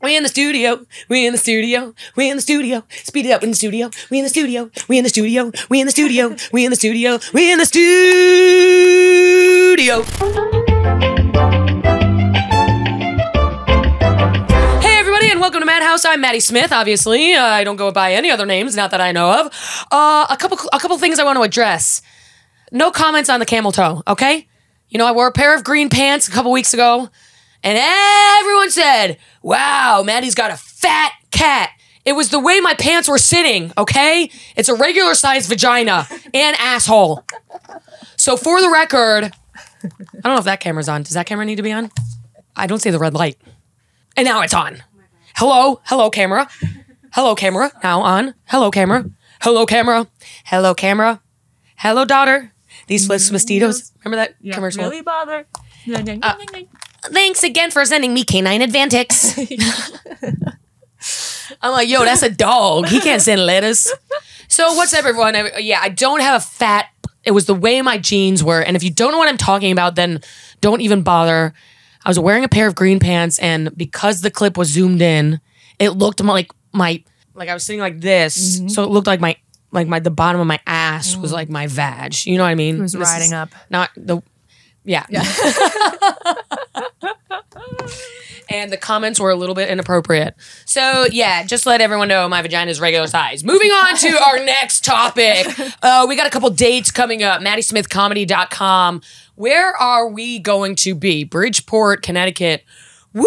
We in the studio. We in the studio. We in the studio. Speed it up in the studio. We in the studio. We in the studio. We in the studio. We in the studio. We in the studio. Hey everybody, and welcome to Madhouse. I'm Maddie Smith. Obviously, I don't go by any other names, not that I know of. A couple things I want to address. No comments on the camel toe. Okay. You know, I wore a pair of green pants a couple weeks ago. And everyone said, wow, Maddie's got a fat cat. It was the way my pants were sitting, okay? It's a regular sized vagina and asshole. So for the record, I don't know if that camera's on. Does that camera need to be on? I don't see the red light. And now it's on. Hello, hello camera. Hello camera, now on. Hello camera. Hello camera. Hello camera. Hello daughter. These Swiss mosquitoes. Remember that commercial? Really bother. Thanks again for sending me canine Advantix. I'm like, yo, that's a dog. He can't send letters. So what's up, everyone? I don't have a fat. It was the way my jeans were. And if you don't know what I'm talking about, then don't even bother. I was wearing a pair of green pants, and because the clip was zoomed in, it looked like I was sitting like this. So it looked like the bottom of my ass was like my vag. You know what I mean? It was riding up. Not the. Yeah. And the comments were a little bit inappropriate. So, yeah, just let everyone know my vagina is regular size. Moving on to our next topic. We got a couple dates coming up. MaddySmithComedy.com. Where are we going to be? Bridgeport, Connecticut. Woo!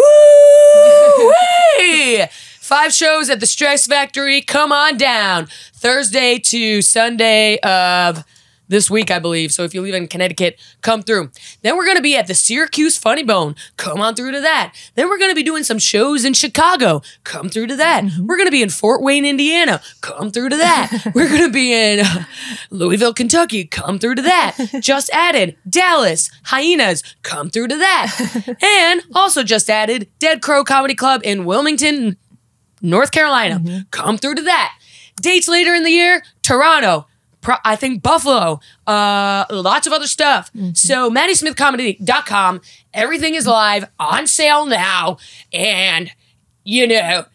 5 shows at the Stress Factory. Come on down. Thursday to Sunday of this week, I believe. So if you live in Connecticut, come through. Then we're going to be at the Syracuse Funny Bone. Come on through to that. Then we're going to be doing some shows in Chicago. Come through to that. We're going to be in Fort Wayne, Indiana. Come through to that. We're going to be in Louisville, Kentucky. Come through to that. Just added Dallas, Hyenas. Come through to that. And also just added Dead Crow Comedy Club in Wilmington, North Carolina. Come through to that. Dates later in the year, Toronto. I think Buffalo, lots of other stuff. So MaddySmithComedy.com, everything is live, on sale now, and it's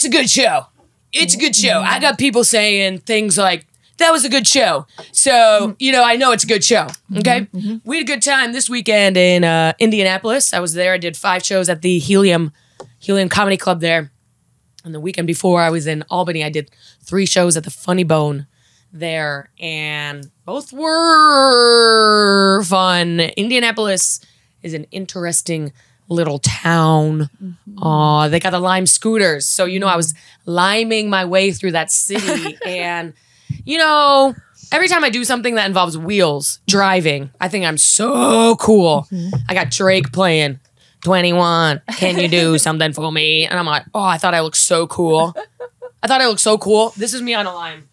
a good show. It's a good show. I got people saying things like, that was a good show. So, I know it's a good show, okay? We had a good time this weekend in Indianapolis. I was there. I did 5 shows at the Helium Comedy Club there. And the weekend before, I was in Albany. I did 3 shows at the Funny Bone there, and both were fun. Indianapolis is an interesting little town. They got the Lime scooters. So, I was liming my way through that city. And, every time I do something that involves wheels, driving, I think I'm so cool. I got Drake playing. 21, can you do something for me? And I'm like, oh, I thought I looked so cool. This is me on a Lime.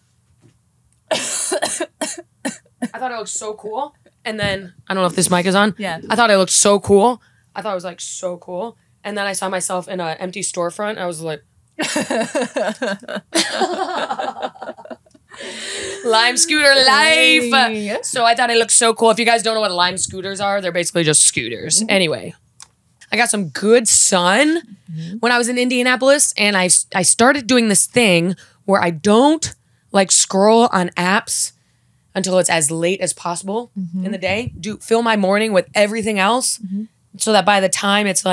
I thought I looked so cool. And then, I don't know if this mic is on. Yeah. I thought I looked so cool. I thought I was like so cool. And then I saw myself in an empty storefront. I was like, Lime scooter life. So I thought I looked so cool. If you guys don't know what Lime scooters are, they're basically just scooters. Anyway. I got some good sun when I was in Indianapolis, and I started doing this thing where I don't scroll on apps until it's as late as possible in the day. Fill my morning with everything else so that by the time it's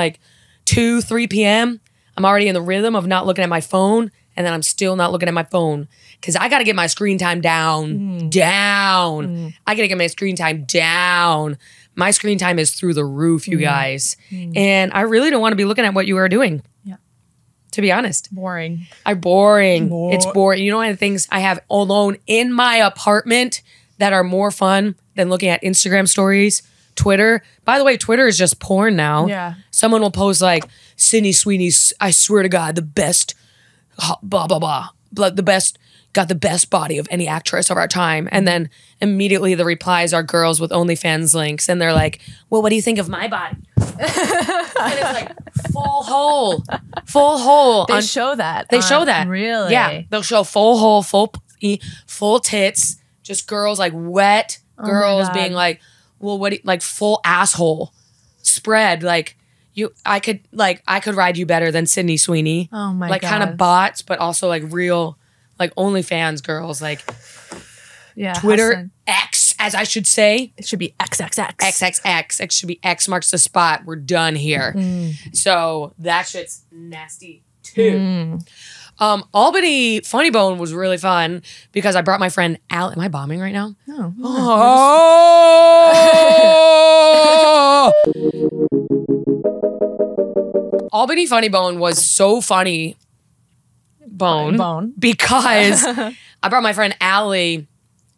2, 3 p.m., I'm already in the rhythm of not looking at my phone, and then I'm still not looking at my phone because I got to get my screen time down. I got to get my screen time down. My screen time is through the roof, you guys. And I really don't want to be looking at what you are doing. Yeah. To be honest. Boring. It's boring. You know, the things I have alone in my apartment that are more fun than looking at Instagram stories, Twitter. By the way, Twitter is just porn now. Yeah. Someone will post Sydney Sweeney, I swear to God, the best, blah, blah, blah. The best, got the best body of any actress of our time. And then immediately the replies are girls with OnlyFans links. And they're like, well, what do you think of my body? And it's full hole. They show that. They show that. Really? Yeah. They'll show full hole, full tits, just girls wet girls being well, what do you, full asshole spread. I could ride you better than Sydney Sweeney. Oh my like God. kind of bots, but also like real, like OnlyFans girls, like Twitter X, as I should say. It should be XXX. XXX. It should be X marks the spot. We're done here. So that shit's nasty too. Albany Funny Bone was really fun because I brought my friend Al. Am I bombing right now? No. Oh! Albany Funny Bone was so funny. Bone. Because I brought my friend Allie,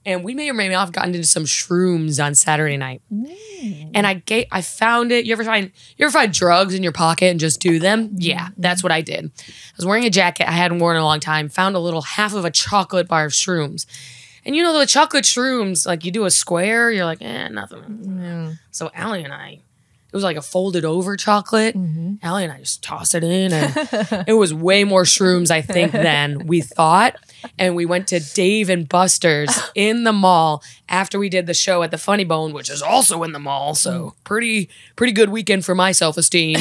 and we may or may not have gotten into some shrooms on Saturday night. And I found it. You ever find drugs in your pocket and just do them? Yeah, that's what I did. I was wearing a jacket I hadn't worn in a long time, found a little half of a chocolate bar of shrooms. And you know the chocolate shrooms, like you do a square, you're like, nothing. So Allie and I, it was like a folded over chocolate. Allie and I just tossed it in, and it was way more shrooms, I think, than we thought. And we went to Dave and Buster's in the mall after we did the show at the Funny Bone, which is also in the mall. So pretty good weekend for my self-esteem.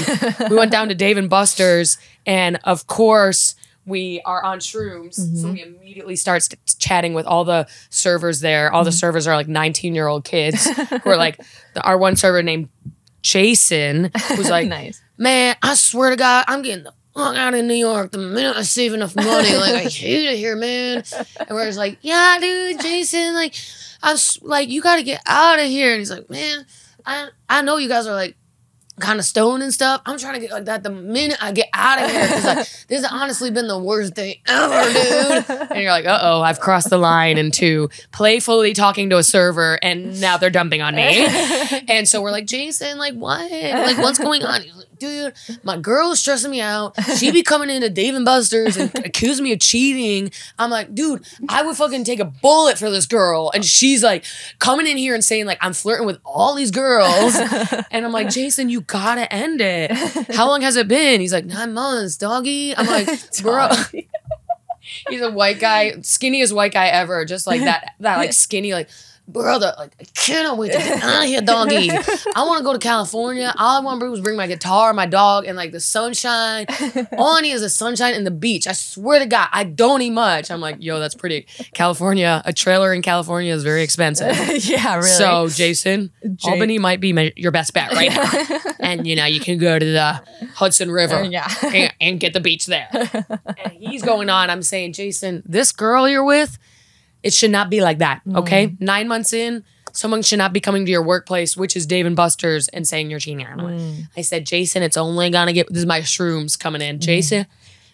We went down to Dave and Buster's, and of course, we are on shrooms. So we immediately start chatting with all the servers there. All the servers are like 19-year-old kids who are like, our one server named Jason was like, nice. Man, I swear to God, I'm getting the fuck out of New York the minute I save enough money. Like, I hate it here, man. And we're just like, yeah, dude, Jason, like, you got to get out of here. And he's like, man, I know you guys are like kind of stoned and stuff. I'm trying to get like that the minute I get out of here. Because like, this has honestly been the worst thing ever, dude. And you're like, uh-oh, I've crossed the line into playfully talking to a server, and now they're dumping on me. And so we're like, Jason, like, what? Like, what's going on? He's like, dude, my girl is stressing me out. She be coming into Dave and Buster's and accusing me of cheating. I'm like, dude, I would fucking take a bullet for this girl. And she's like coming in here and saying like, I'm flirting with all these girls. And I'm like, Jason, you gotta end it. How long has it been? He's like, 9 months, doggy. I'm like, bro. He's a white guy, skinniest white guy ever. Just like that like skinny, like, brother, like, I cannot wait to get out of here, doggy. I want to go to California. All I want to do is bring my guitar, my dog, and like the sunshine. All I need is the sunshine and the beach. I swear to God, I don't eat much. I'm like, yo, that's pretty. California, a trailer in California is very expensive. Yeah, really. So, Jason, Albany might be your best bet right now. And, you know, you can go to the Hudson River and get the beach there. And he's going on. I'm saying, Jason, this girl you're with, it should not be like that, okay? 9 months in, someone should not be coming to your workplace, which is Dave and Buster's, and saying you're cheating on them. I said, Jason, it's only gonna get, this is my shrooms coming in. Jason,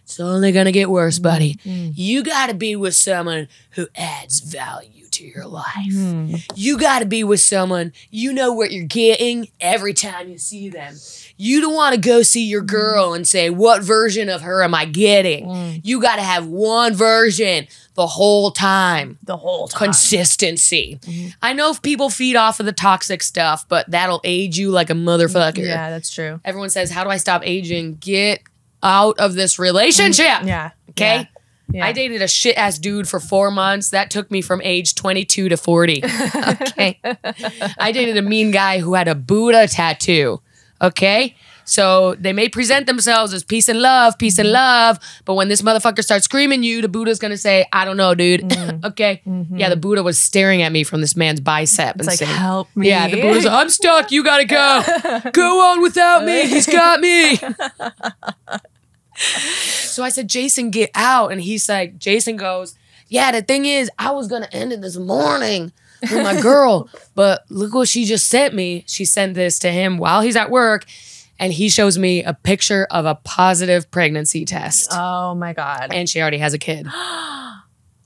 it's only gonna get worse, buddy. You gotta be with someone who adds value to your life. You gotta be with someone, you know what you're getting every time you see them. You don't want to go see your girl and say, what version of her am I getting? You got to have one version the whole time. The whole time. Consistency. I know if people feed off of the toxic stuff, but that'll age you like a motherfucker. Yeah, that's true. Everyone says, how do I stop aging? Get out of this relationship. Yeah. Okay? Yeah. I dated a shit-ass dude for 4 months. That took me from age 22 to 40. Okay? I dated a mean guy who had a Buddha tattoo. Okay? So they may present themselves as peace and love, but when this motherfucker starts screaming you, the Buddha's gonna say, I don't know, dude. Okay? Yeah, the Buddha was staring at me from this man's bicep. It's like, saying, help me. Yeah, the Buddha's like, I'm stuck, you gotta go. Go on without me, he's got me. So I said, Jason, get out. And he's like, Jason goes, yeah, the thing is, I was gonna end it this morning with my girl, but look what she just sent me. She sent this to him while he's at work, and he shows me a picture of a positive pregnancy test. Oh my God. And she already has a kid.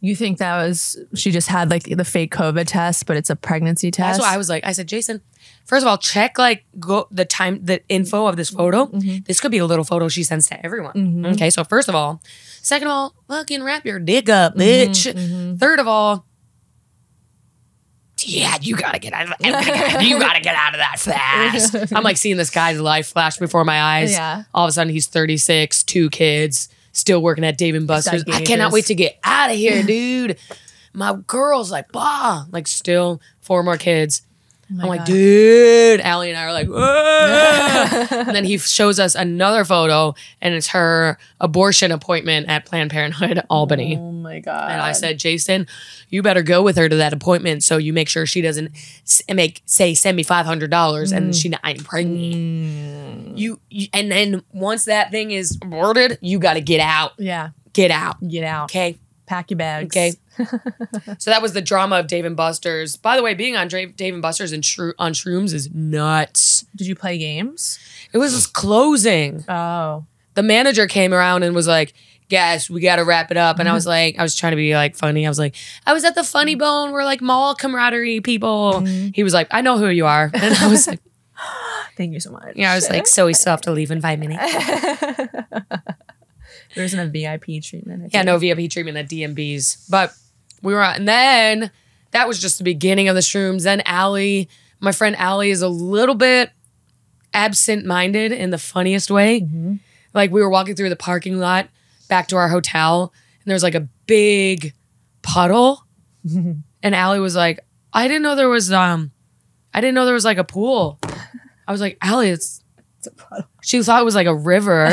You think that was, she just had like the fake COVID test, but it's a pregnancy test? That's what I was like. I said, Jason, first of all, check like the info of this photo. This could be a little photo she sends to everyone. Okay, so first of all. Second of all, fucking wrap your dick up, bitch. Third of all, yeah, you gotta get out of that. You gotta get out of that fast. I'm like seeing this guy's life flash before my eyes. Yeah. All of a sudden, he's 36, 2 kids, still working at Dave and Buster's. I cannot wait to get out of here, dude. My girl's like, bah, like still 4 more kids. my I'm like, God. dude. Allie and I are like, whoa. And then he shows us another photo, and it's her abortion appointment at Planned Parenthood, Albany. Oh my God. And I said, Jason, you better go with her to that appointment so you make sure she doesn't send me $500 and she not I'm pregnant. You and then once that thing is aborted, you got to get out. Yeah. Get out. Get out. Okay. Pack your bags. Okay. So that was the drama of Dave and Buster's. By the way, being on Dave and Buster's and on shrooms is nuts. Did you play games? It was closing. Oh. The manager came around and was like, guys, we got to wrap it up. And I was like, I was trying to be like funny. I was like, I was at the Funny Bone. We're like mall camaraderie people. He was like, I know who you are. And I was like, thank you so much. yeah, I was like, so we still have to leave in 5 minutes. There isn't a VIP treatment. Yeah, no VIP treatment at DMB's. But we were, and then that was just the beginning of the shrooms. Then Allie, my friend Allie is a little bit absent-minded in the funniest way. Like we were walking through the parking lot back to our hotel, and there's like a big puddle. And Allie was like, I didn't know there was like a pool. I was like, Allie, it's a puddle. She thought it was like a river.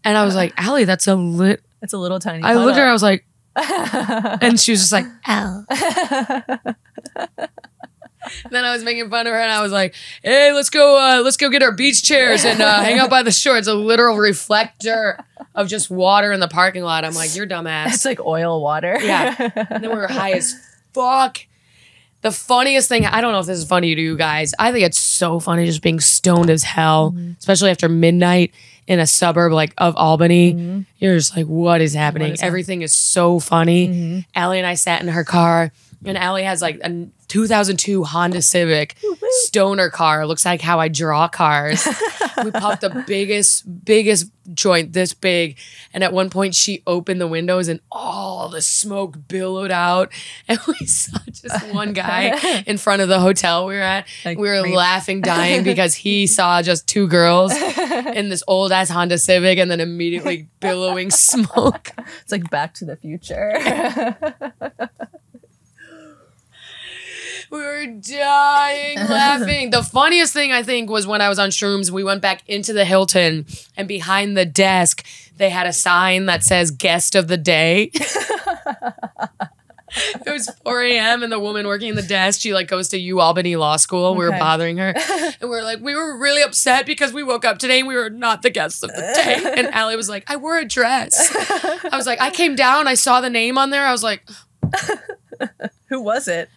And I was like, Allie, it's a little tiny puddle. I looked at her, I was like, and she was just like, ow. Then I was making fun of her, and I was like, hey, let's go get our beach chairs and hang out by the shore. It's a literal reflector of just water in the parking lot. I'm like, you're dumbass. It's like oil water. Yeah. And then we were high as fuck. The funniest thing, I don't know if this is funny to you guys. I think it's so funny just being stoned as hell, especially after midnight in a suburb like of Albany. You're just like, what is happening? Everything is so funny. Allie and I sat in her car, and Allie has like a 2002 Honda Civic stoner car. Looks like how I draw cars. We popped the biggest joint this big. And at one point she opened the windows and all the smoke billowed out. And we saw just one guy in front of the hotel we were at. Like, we were laughing, dying because he saw just two girls in this old ass Honda Civic and then immediately billowing smoke. It's like Back to the Future. We were dying laughing. The funniest thing, I think, was when I was on shrooms, we went back into the Hilton, and behind the desk, they had a sign that says guest of the day. It was 4 a.m. and the woman working the desk, she like goes to UAlbany Law School. We were bothering her. And we were like, we were really upset because we woke up today and we were not the guests of the day. And Allie was like, I wore a dress. I was like, I came down, I saw the name on there. I was like, who was it?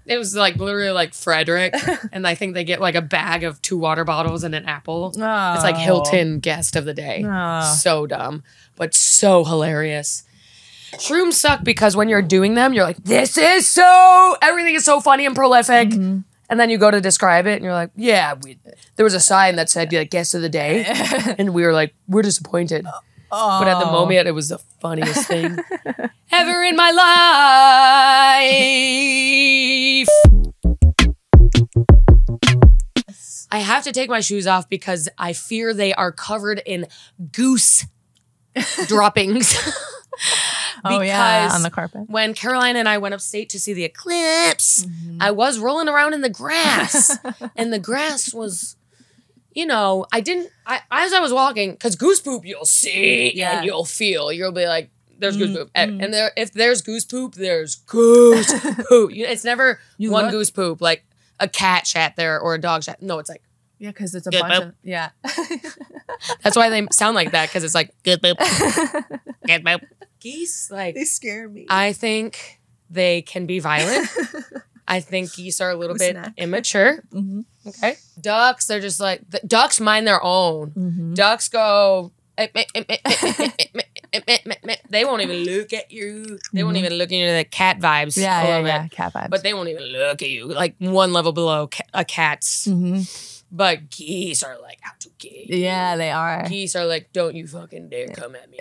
It was like literally like Frederick. And I think they get like a bag of 2 water bottles and an apple. Oh. It's like Hilton guest of the day. Oh. So dumb, but so hilarious. Shrooms suck because when you're doing them, you're like, everything is so funny and prolific. And then you go to describe it and you're like, yeah, there was a sign that said like guest of the day. And we were like, we're disappointed. Oh. But at the moment, it was the funniest thing ever in my life. I have to take my shoes off because I fear they are covered in goose droppings. Oh, yeah, on the carpet. When Caroline and I went upstate to see the eclipse, I was rolling around in the grass. And the grass was... You know, as I was walking, because goose poop you'll see and you'll feel. You'll be like, there's goose poop. And if there's goose poop, there's goose poop. It's never one goose poop, like a cat shat there or a dog shat. No, it's like. Yeah, because it's a bunch of, yeah. That's why they sound like that, because it's like, good poop. Good poop. Geese, like. They scare me. I think they can be violent. I think geese are a little bit immature. Okay. Ducks, they're just like, ducks mind their own. Ducks go, they won't even look at you. They won't even look at you. The cat vibes. Yeah, cat vibes. But they won't even look at you. Like one level below a cat's. But geese are like out to get you. Yeah, they are. Geese are like, don't you fucking dare come at me.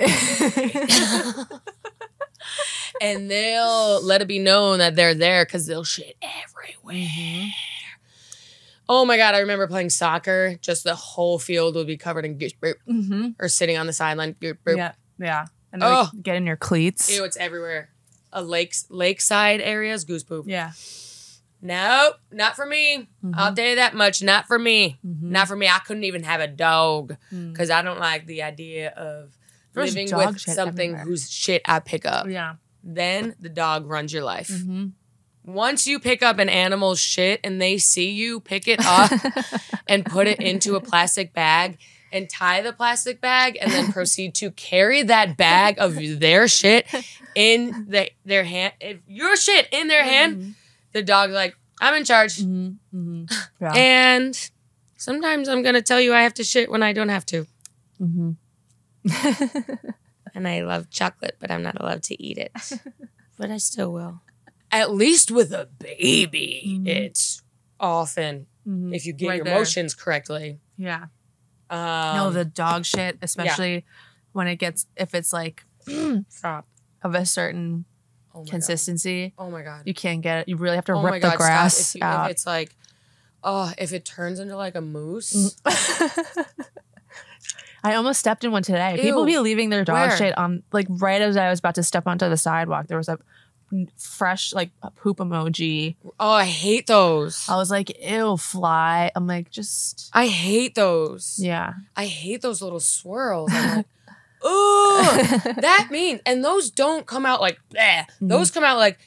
And they'll let it be known that they're there because they'll shit everywhere. Oh my God, I remember playing soccer. Just the whole field would be covered in goose poop. Or sitting on the sideline, goose poop. Yeah. And like, get in your cleats. Ew, it's everywhere. Lakeside areas, goose poop. Yeah. Nope, not for me. I'll tell you that much. Not for me. Not for me. I couldn't even have a dog because I don't like the idea of living with something whose shit I pick up. Yeah. Then the dog runs your life. Once you pick up an animal's shit and they see you pick it up and put it into a plastic bag and tie the plastic bag and then proceed to carry that bag of their shit in their hand, your shit in their hand, the dog's like, I'm in charge. Yeah. And sometimes I'm going to tell you I have to shit when I don't have to. And I love chocolate, but I'm not allowed to eat it. But I still will. At least with a baby, it's often, if you get your motions correctly. Yeah. No, the dog shit, especially when it gets, if it's like of a certain consistency. Oh my God. You can't get it. You really have to rip the grass out. If it's like, oh, if it turns into like a moose. I almost stepped in one today. Ew. People be leaving their dog shit on, like right as I was about to step onto the sidewalk, there was a fresh like a poop emoji. Oh, I hate those. I was like, ew, fly. I'm like, just. I hate those. Yeah. I hate those little swirls. I'm like, oh, that mean. And those don't come out like, bleh. Those come out like,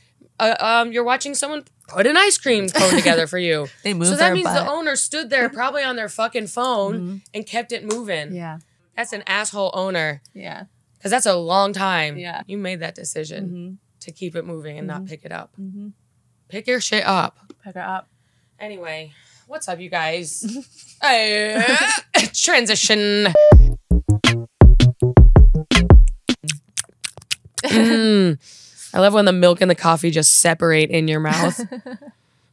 you're watching someone put an ice cream cone together for you. They move. So that means the owner stood there probably on their fucking phone and kept it moving. Yeah. That's an asshole owner. Yeah. Because that's a long time. Yeah. You made that decision to keep it moving and not pick it up. Pick your shit up. Pick it up. Anyway, what's up, you guys? Transition. I love when the milk and the coffee just separate in your mouth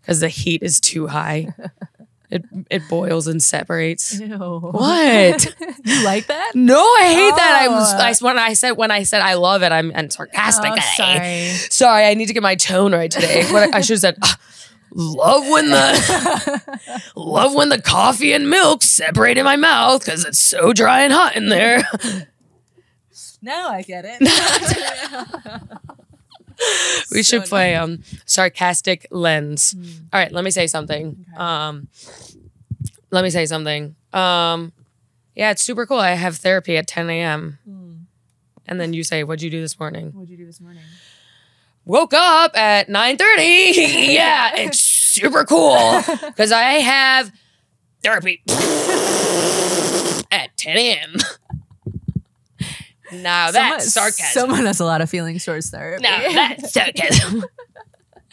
because the heat is too high. It boils and separates. Ew. What? You like that? No, I hate that. When I said I love it, I'm sarcastic. Oh, sorry. Sorry, I need to get my tone right today. What I should have said, love when the coffee and milk separate in my mouth because it's so dry and hot in there. Now I get it. We should play sarcastic lens. All right, let me say something. Okay. Let me say something. Yeah, it's super cool. I have therapy at 10 a.m. And then you say, what'd you do this morning? What'd you do this morning? Woke up at 9:30. Yeah, it's super cool because I have therapy at 10 a.m. Now that's sarcasm. Someone has a lot of feelings towards therapy. Now that's sarcasm.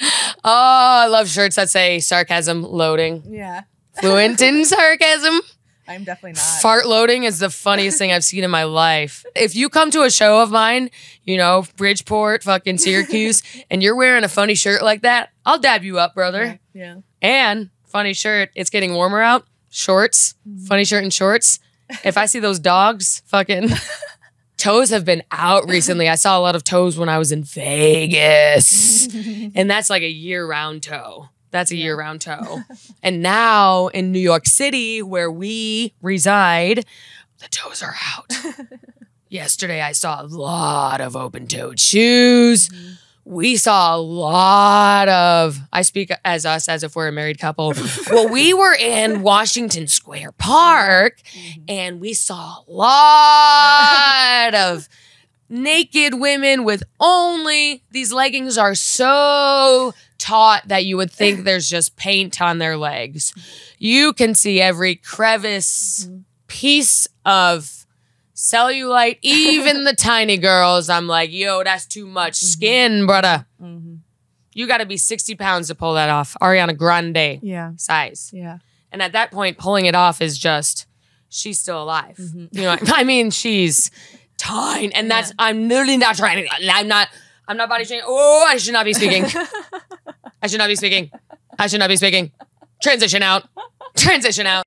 Oh, I love shirts that say sarcasm loading. Yeah. Fluent in sarcasm. I'm definitely not. Fart loading is the funniest thing I've seen in my life. If you come to a show of mine, you know, Bridgeport, fucking Syracuse, and you're wearing a funny shirt like that, I'll dab you up, brother. Yeah. And funny shirt, it's getting warmer out. Shorts, funny shirt and shorts. If I see those dogs, fucking... Toes have been out recently. I saw a lot of toes when I was in Vegas. And that's like a year-round toe. That's a year-round toe. And now in New York City, where we reside, the toes are out. Yesterday, I saw a lot of open-toed shoes. We saw a lot of, I speak as us as if we're a married couple. Well, we were in Washington Square Park and we saw a lot of naked women with only, these leggings are so taut that you would think there's just paint on their legs. You can see every crevice, piece of cellulite, even the tiny girls. I'm like, yo, that's too much skin, brother. You got to be 60 pounds to pull that off. Ariana Grande size. Yeah. And at that point, pulling it off is just, she's still alive. You know, I mean, she's tiny. And that's, I'm literally not trying to, I'm not body shaming. Oh, I should not be speaking. I should not be speaking. I should not be speaking. Transition out. Transition out.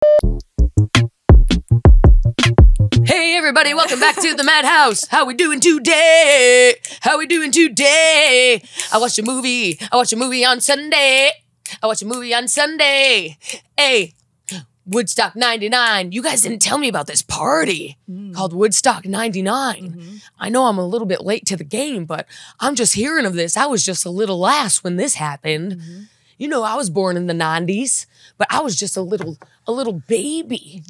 Hey everybody, welcome back to the Madhouse. How we doing today? How we doing today? I watched a movie. I watched a movie on Sunday. I watched a movie on Sunday. Hey, Woodstock 99. You guys didn't tell me about this party called Woodstock 99. I know I'm a little bit late to the game, but I'm just hearing of this. I was just a little lass when this happened. you know, I was born in the 90s, but I was just a little baby,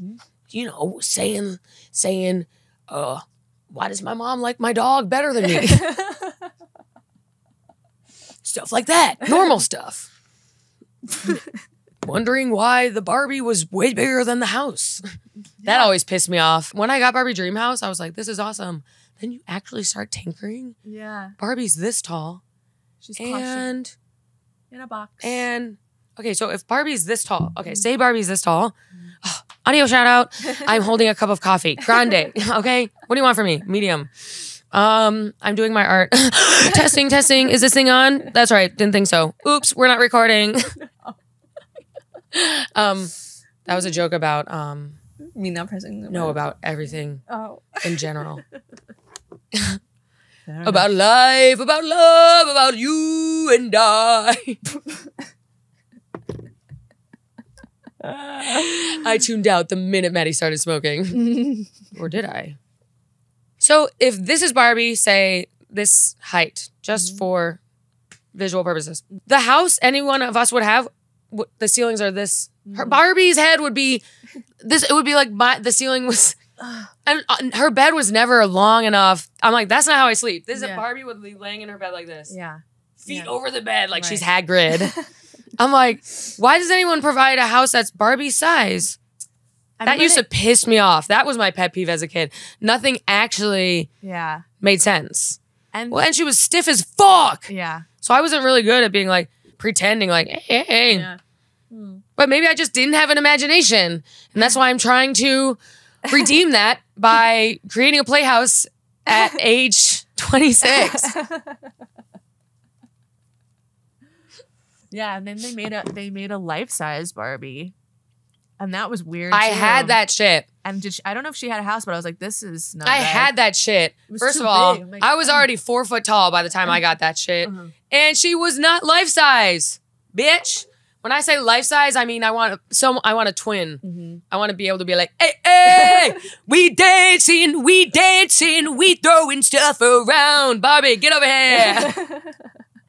you know, saying, why does my mom like my dog better than me? Stuff like that, normal stuff. Wondering why the Barbie was way bigger than the house. That always pissed me off. When I got Barbie Dream House, I was like, this is awesome. Then you actually start tinkering. Yeah. Barbie's this tall. She's and in a box. And okay, so if Barbie's this tall, okay, say Barbie's this tall. Oh, audio shout out. I'm holding a cup of coffee. Grande. Okay. What do you want from me? Medium. I'm doing my art. Testing. Is this thing on? That's right. Didn't think so. Oops, we're not recording. That was a joke about me not pressing the no, about everything in general. About life, about love, about you and I. I tuned out the minute Maddie started smoking. Or did I? So if this is Barbie, say this height, just for visual purposes. The house any one of us would have, the ceilings are this. Her Barbie's head would be this. It would be like the ceiling was, and her bed was never long enough. I'm like, that's not how I sleep. This is a Barbie would be laying in her bed like this. Yeah. Feet over the bed like she's Hagrid. I'm like, why does anyone provide a house that's Barbie size? That used to piss me off. That was my pet peeve as a kid. Nothing actually made sense. And she was stiff as fuck. Yeah. So I wasn't really good at being like, pretending like, hey. Yeah. But maybe I just didn't have an imagination. And that's why I'm trying to redeem that by creating a playhouse at age 26. Yeah, and then they made a life-size Barbie. And that was weird. I had that shit. And I don't know if she had a house, but I was like, this is not I had that shit. First of all, like, I was already 4 foot tall by the time I got that shit. And she was not life size. Bitch. When I say life size, I mean I want a twin. I want to be able to be like, hey, we dancing, we throwing stuff around. Barbie, get over here.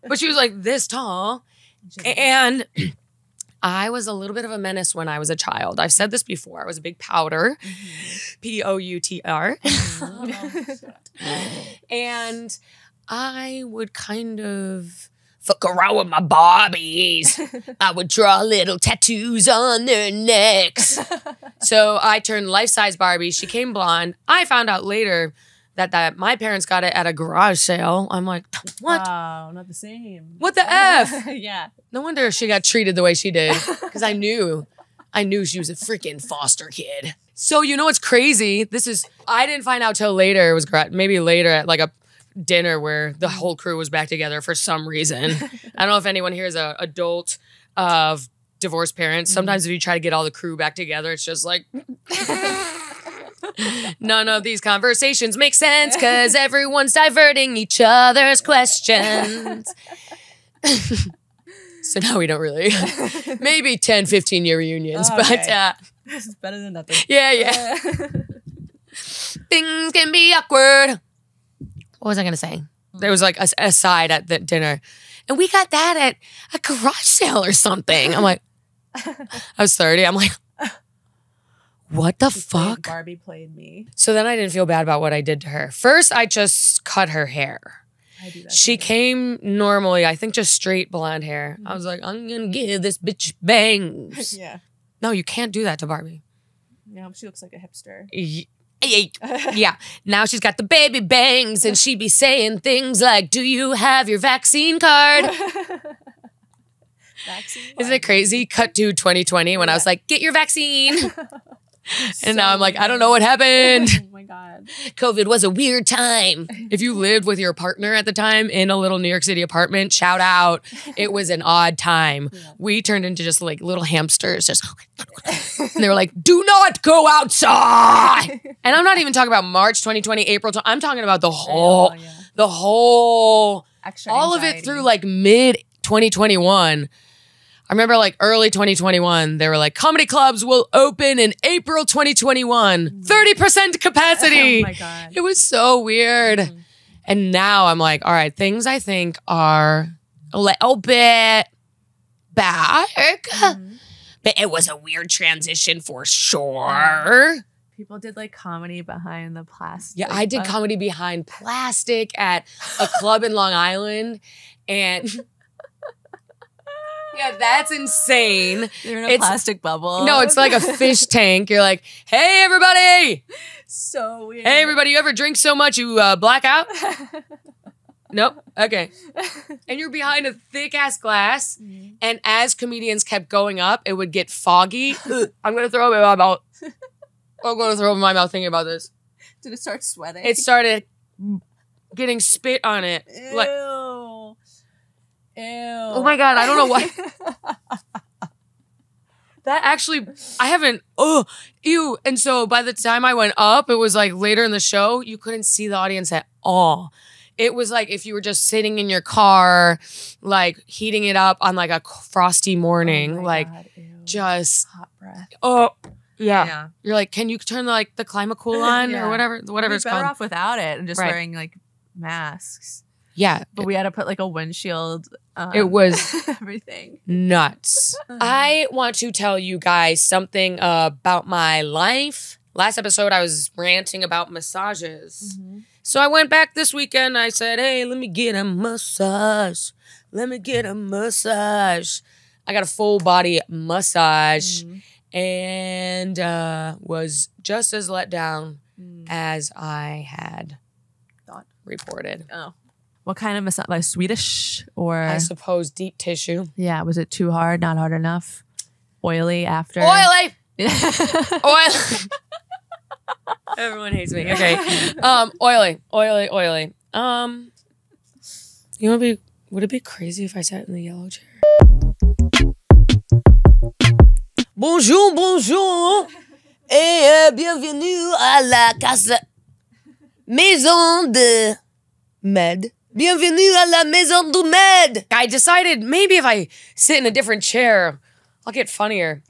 But she was like this tall. And I was a little bit of a menace when I was a child. I've said this before. I was a big pouter. P-O-U-T-R. And I would kind of fuck around with my Barbies. I would draw little tattoos on their necks. So I turned life-size Barbie. She came blonde. I found out later that my parents got it at a garage sale. I'm like, what? Wow, not the same. What the F? Yeah. No wonder she got treated the way she did. Because I knew she was a freaking foster kid. So you know what's crazy? I didn't find out till later. It was maybe later at like a dinner where the whole crew was back together for some reason. I don't know if anyone here is an adult of divorced parents. Sometimes if you try to get all the crew back together, it's just like... None of these conversations make sense because everyone's diverting each other's questions. So now we don't really. Maybe 10, 15-year reunions, but this is better than nothing. Yeah. Things can be awkward. What was I going to say? There was like a side at the dinner. And we got that at a garage sale or something. I'm like, I was 30. I'm like, what the fuck? Barbie played me. So then I didn't feel bad about what I did to her. First, I just cut her hair. I do that she too. Came normally, I think just straight blonde hair. I was like, I'm going to give this bitch bangs. Yeah. No, you can't do that to Barbie. No, she looks like a hipster. Yeah. Now she's got the baby bangs and she'd be saying things like, do you have your vaccine card? Isn't it crazy? Cut to 2020 when I was like, get your vaccine. And now I'm like, I don't know what happened. Oh my God. COVID was a weird time. If you lived with your partner at the time in a little New York City apartment, shout out. It was an odd time. Yeah. We turned into just like little hamsters. Just and they were like, do not go outside. And I'm not even talking about March 2020, April. I'm talking about the whole, extra all anxiety. of it through like mid 2021. I remember like early 2021, they were like, comedy clubs will open in April 2021. 30% capacity. Oh my God. It was so weird. And now I'm like, all right, things I think are a little bit back. But it was a weird transition for sure. People did like comedy behind the plastic. Yeah, I did comedy behind plastic at a club in Long Island. And yeah, that's insane. You're in a plastic bubble. No, it's like a fish tank. You're like, hey, everybody. So weird. Hey, everybody, you ever drink so much you black out? Nope. Okay. And you're behind a thick-ass glass. And as comedians kept going up, it would get foggy. I'm going to throw up in my mouth. I'm going to throw up in my mouth thinking about this. Did it start sweating? It started getting spit on it. Ew. Like, ew. Oh my God, I don't know why. That actually, I haven't, ew. And so by the time I went up, it was like later in the show, you couldn't see the audience at all. It was like if you were just sitting in your car, like heating it up on like a frosty morning, like God, just hot breath. Oh, yeah. You're like, can you turn like the Climacool on or whatever it's called? Better off without it and just wearing like masks. Yeah. But we had to put like a windshield. It was everything. Nuts. I want to tell you guys something about my life. Last episode, I was ranting about massages. So I went back this weekend. I said, hey, let me get a massage. Let me get a massage. I got a full body massage and was just as let down as I had reported. Oh. What kind of massage? Like Swedish or? I suppose deep tissue. Yeah. Was it too hard? Not hard enough? Oily after? Oily! Oily! Everyone hates me. Okay. Oily. You want to be, would it be crazy if I sat in the yellow chair? Bonjour, bonjour. Et bienvenue à la casa Maison de Med. Bienvenue à la Maison du Med. I decided maybe if I sit in a different chair, I'll get funnier.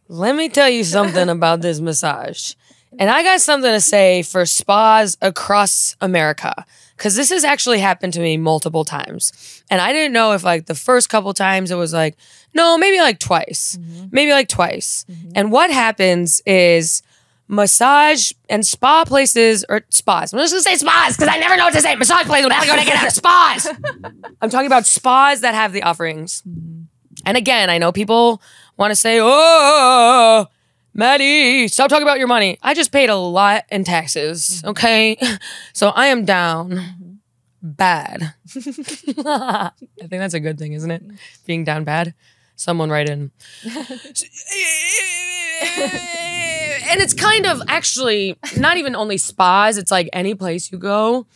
Let me tell you something about this massage. And I got something to say for spas across America. Because this has actually happened to me multiple times. And I didn't know if like the first couple times it was like, no, maybe like twice. Maybe like twice. And what happens is massage and spa places, or spas. I'm just going to say spas because I never know what to say. Massage places, I'm going to get out of spas. I'm talking about spas that have the offerings. And again, I know people want to say, oh, Maddy, stop talking about your money. I just paid a lot in taxes, okay? So I am down bad. I think that's a good thing, isn't it? Being down bad. Someone write in. And it's kind of actually not even only spas. It's like any place you go.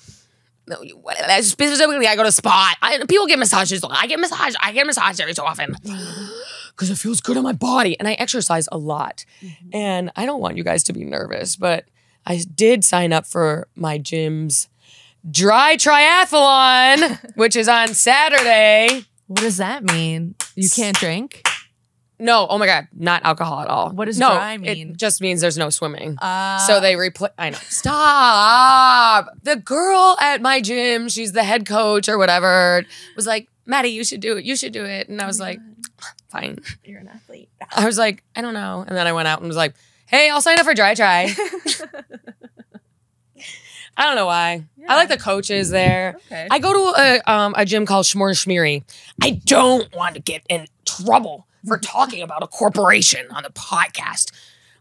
Specifically, I go to spa. People get massages. I get massaged every so often. Because it feels good on my body. And I exercise a lot. And I don't want you guys to be nervous, but I did sign up for my gym's dry triathlon, which is on Saturday. What does that mean? You can't drink? No, oh my God, not alcohol at all. What does dry mean? It just means there's no swimming. So they replace, I know. Stop. The girl at my gym, she's the head coach or whatever, was like, Maddy, you should do it. You should do it. And I was like, fine. You're an athlete. I was like, I don't know. And then I went out and was like, hey, I'll sign up for dry try. I don't know why. Yeah. I like the coaches there. Okay. I go to a gym called Schmore Schmeary. I don't want to get in trouble for talking about a corporation on the podcast.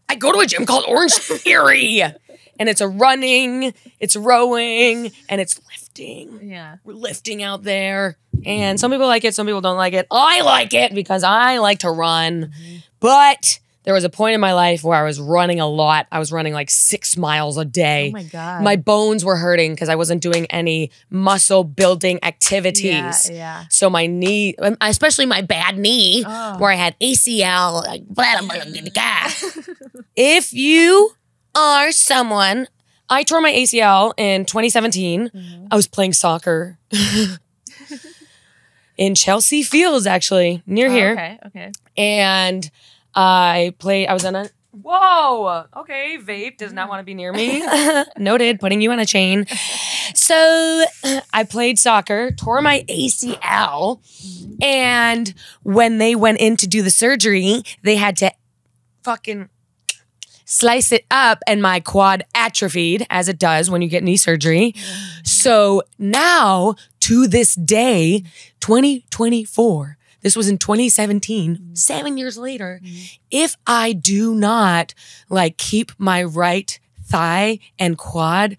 I go to a gym called Orange Theory. And it's a running, it's rowing, and it's lifting. Yeah. We're lifting out there. And some people like it, some people don't like it. I like it because I like to run. But there was a point in my life where I was running a lot. I was running like 6 miles a day. Oh my God. My bones were hurting because I wasn't doing any muscle building activities. Yeah. So my knee, especially my bad knee, where I had ACL, like blah, blah, blah, blah. If you are someone, I tore my ACL in 2017. I was playing soccer in Chelsea Fields, actually, near here. Okay. And I was in a, whoa, okay, vape does not want to be near me. Noted, putting you on a chain. So I played soccer, tore my ACL, and when they went in to do the surgery, they had to fucking slice it up, and my quad atrophied, as it does when you get knee surgery. So now, to this day, 2024, this was in 2017, 7 years later, if I do not like keep my right thigh and quad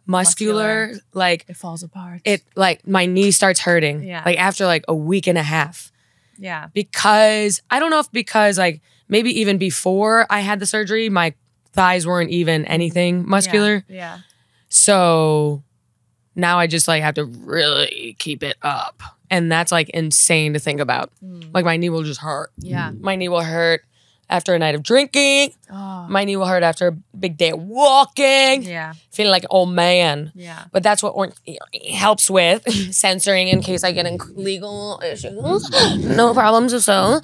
muscular, like it falls apart. It like my knee starts hurting. Yeah. Like after like a week and a half. Yeah. Because I don't know if because like maybe even before I had the surgery, my thighs weren't even anything muscular. Yeah. So now I just like have to really keep it up. And that's like insane to think about. Like my knee will just hurt. Yeah. My knee will hurt after a night of drinking. Oh. My knee will hurt after a big day of walking. Yeah. Feeling like an old man. Yeah. But that's what Orange Theory helps with. Censoring in case I get in legal issues. No problems if so.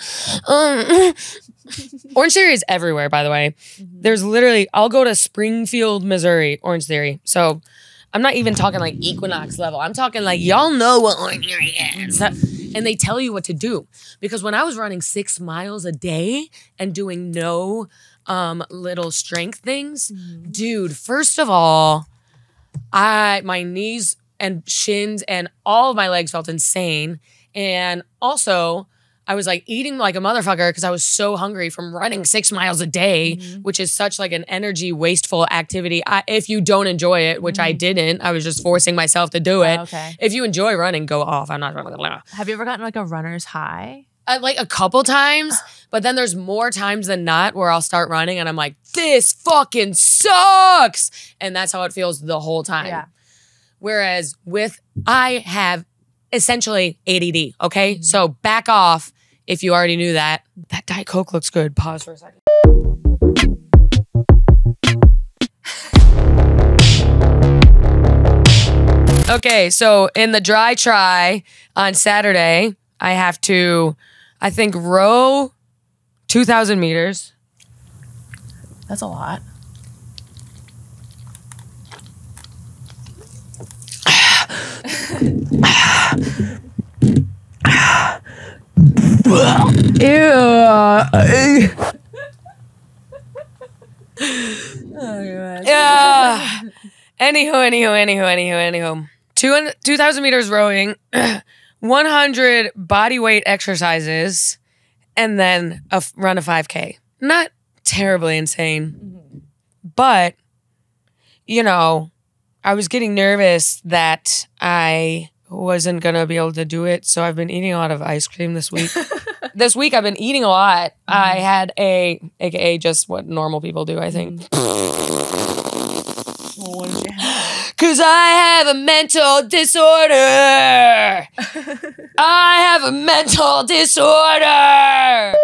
Orange Theory is everywhere, by the way. There's literally, I'll go to Springfield, Missouri, Orange Theory. So I'm not even talking like Equinox level. I'm talking like, y'all know what Orange Theory is. And they tell you what to do. Because when I was running 6 miles a day and doing no little strength things, dude, first of all, my knees and shins and all of my legs felt insane. And also, I was like eating like a motherfucker because I was so hungry from running 6 miles a day, which is such like an energy wasteful activity. If you don't enjoy it, which I didn't, I was just forcing myself to do it. Okay. If you enjoy running, go off. I'm not running. Have you ever gotten like a runner's high? Like a couple times, but then there's more times than not where I'll start running and I'm like, this fucking sucks. And that's how it feels the whole time. Yeah. Whereas I have essentially ADD, okay? So back off if you already knew that. That Diet Coke looks good. Pause for a second. Okay, so in the dry try on Saturday, I have to, I think, row 2,000 meters. That's a lot. Ew. Yeah. Anywho. 2,000 meters rowing, 100 body weight exercises, and then run a 5K. Not terribly insane, but, you know, I was getting nervous that I wasn't going to be able to do it, so I've been eating a lot of ice cream this week. This week I've been eating a lot. I had AKA just what normal people do, I think. Well, what did you have? 'Cause I have a mental disorder. I have a mental disorder.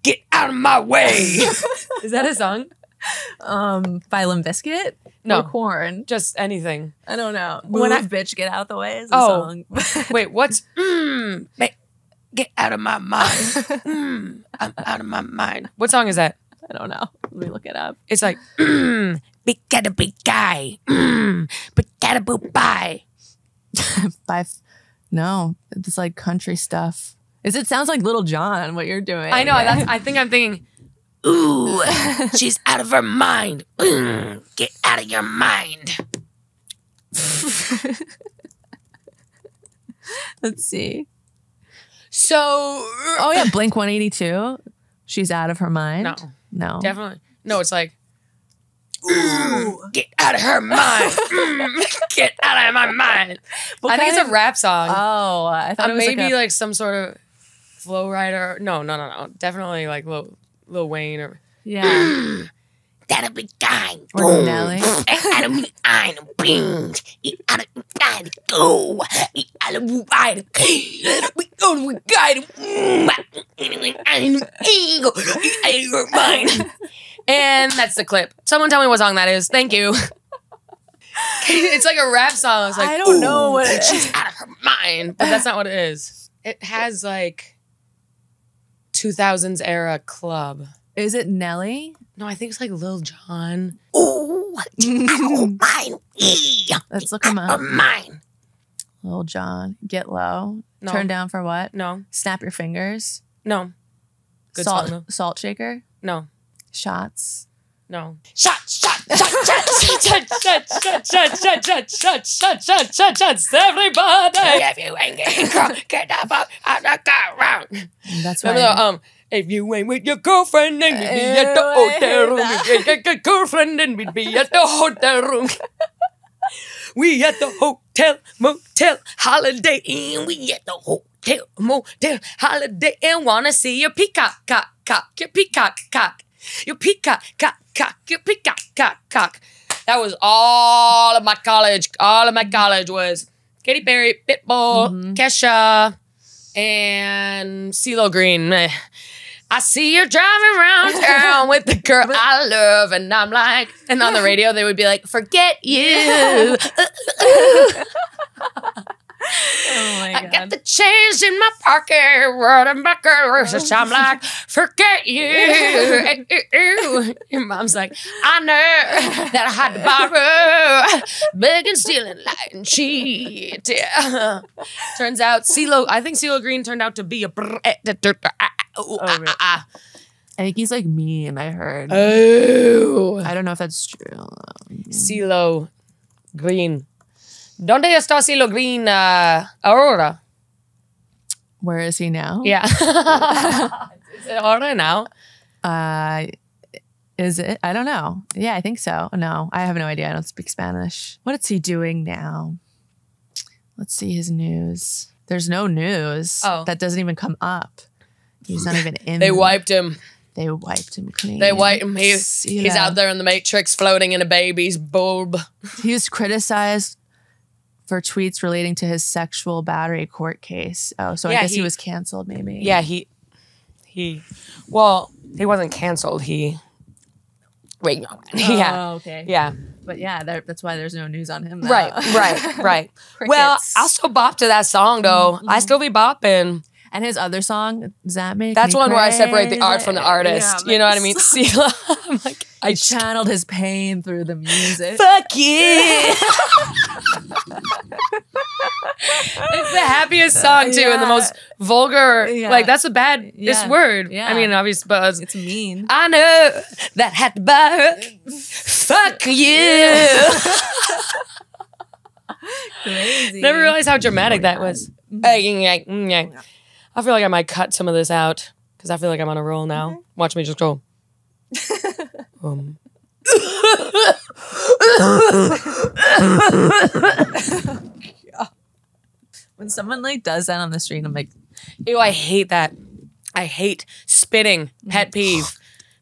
Get out of my way. Is that a song? By Limp Bizkit? No. Or Corn? Just anything. I don't know. When I- Bitch, Get Out the Way is the Oh. song. Wait, what's get out of my mind. I'm out of my mind. What song is that? I don't know. Let me look it up. It's like big got a big guy. But got a boop bye. No, it's like country stuff. It sounds like Little John, what you're doing. I know. I think I'm thinking, ooh, she's out of her mind. Get out of your mind. Let's see. So, Oh yeah, Blink 182. She's out of her mind. No. Definitely. No, it's like, ooh, get out of her mind. Get out of my mind. I think it's a rap song. Oh, I thought it was maybe like some sort of Flow Rider. No. Definitely like Lil Wayne or yeah. That'll be kind. Or Nelly. Out of me, I know beans. Out of me, I go. Out of me, I we go. We got mine. And that's the clip. Someone tell me what song that is. Thank you. It's like a rap song. It's like, I don't know what it she's is. out of her mind. But that's not what it is. It has like 2000s era club. Is it Nelly? No, I think it's like Lil Jon. Ooh, mine. Let's look him up. Mine. Lil Jon. Get low. No. Turn down for what? No. Snap your fingers. No. Good song, though. Salt shaker. No. Shots. No. Shots. Everybody. If you ain't getting drunk, get the fuck out the car round. That's right. Remember if you ain't with your girlfriend, then we'd be at the hotel room. If you get girlfriend, then we'd be at the hotel room. We at the hotel, motel, holiday inn. We at the hotel, motel, holiday inn. Wanna see your peacock, cock, your peacock, cock. Your peacock, cock, your peacock, cock. That was all of my college. All of my college was Katy Perry, Pitbull, Kesha, and CeeLo Green. I see you driving around town with the girl I love, and I'm like, and on the radio they would be like, forget you. Oh my God. I got the change in my pocket, running back, I'm like, forget you. Your mom's like, I know that I had to borrow, begging, stealing, lying, and cheat. Yeah. Turns out I think CeeLo Green turned out to be a I think he's like mean, I heard. Oh. I don't know if that's true. CeeLo Green. ¿Dónde está CeeLo Green ahora? Where is he now? Yeah. Is it ahora now? Is it? I don't know. Yeah, I think so. No, I have no idea. I don't speak Spanish. What is he doing now? Let's see his news. There's no news. Oh. That doesn't even come up. He's not even in. They wiped him. They wiped him clean. They wiped him. He's out there in the Matrix floating in a baby's bulb. He was criticized for tweets relating to his sexual battery court case. Oh, so I guess he was canceled maybe. Yeah, well, he wasn't canceled. Wait, yeah. Oh, okay. Yeah. But yeah, that's why there's no news on him. Though. Right. Well, I'll still bop to that song though. I still be bopping. And his other song, does that make That's me one where I separate the crazy? art from the artist. Yeah, you know what I mean? CeeLo. I'm like, I channeled his pain through the music. Fuck you. It's the happiest song too, and the most vulgar. Yeah. Like that's a bad word. Yeah. I mean, obviously, but It's mean. I know that had to buy. Fuck you. Crazy. Never realized how dramatic that was. I feel like I might cut some of this out because I feel like I'm on a roll now. Watch me just go. When someone like does that on the street, I'm like, Ew, I hate that. I hate spitting. Pet peeve.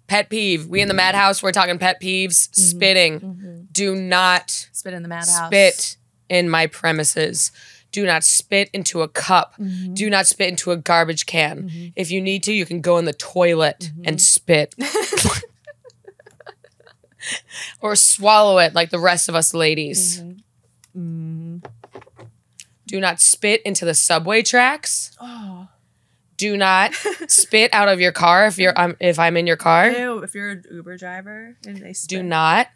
Pet peeve. We in the madhouse, we're talking pet peeves. Spitting. Do not spit in the madhouse. spit in my premises. Do not spit into a cup. Do not spit into a garbage can. If you need to, you can go in the toilet and spit. Or swallow it like the rest of us ladies. Do not spit into the subway tracks. Do not spit out of your car if I'm in your car. Ew, if you're an Uber driver and they spit.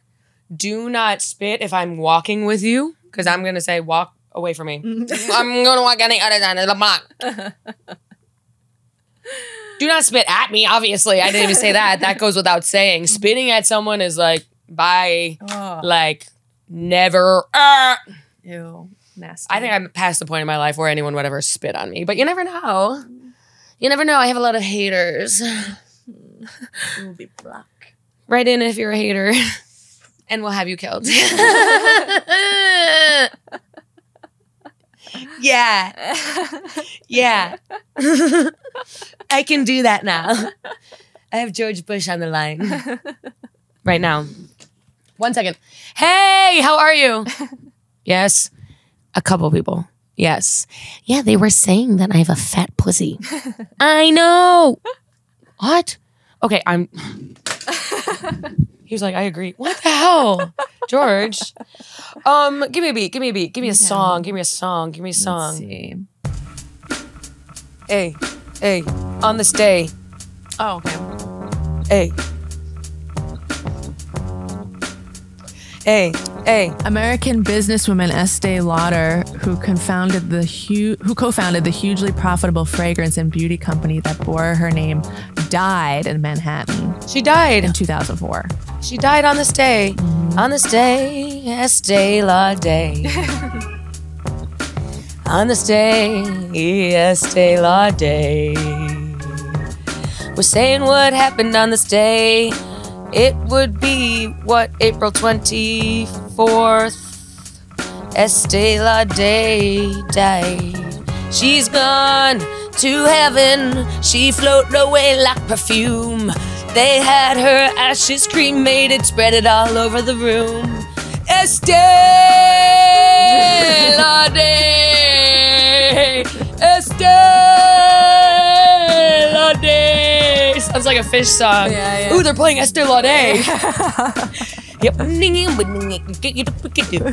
Do not spit if I'm walking with you, because I'm gonna say walk away from me. I'm gonna walk on the other side of the block. Do not spit at me. Obviously, I didn't even say that. That goes without saying. Spitting at someone is like bye, like never. Ew, nasty. I think I'm past the point in my life where anyone would ever spit on me, but you never know. You never know. I have a lot of haters. You will be black. Write in if you're a hater, and we'll have you killed. Yeah. Yeah. I can do that now. I have George Bush on the line. Right now. 1 second. Hey, how are you? Yes. A couple people. Yes. Yeah, they were saying that I have a fat pussy. I know. What? Okay, he was like, I agree. What the hell? George. Give me a beat. Give me a beat. Give me a song. Give me a song. Give me a song. Let's see. Hey. On this day. Oh, okay. Hey. Hey. Hey. American businesswoman Estee Lauder, who co-founded the hugely profitable fragrance and beauty company that bore her name, died in Manhattan. She died in 2004. She died on this day. On this day, Estee Lauder. On this day, Estee Lauder. We're saying what happened on this day. It would be, what, April 24th? Estee Lauder died. She's gone to heaven. She floated away like perfume. They had her ashes cremated, spread it all over the room. Estee Lauder. Estee Lauder. Sounds like a fish song. Yeah. Ooh, they're playing Estee Lauder. Yep.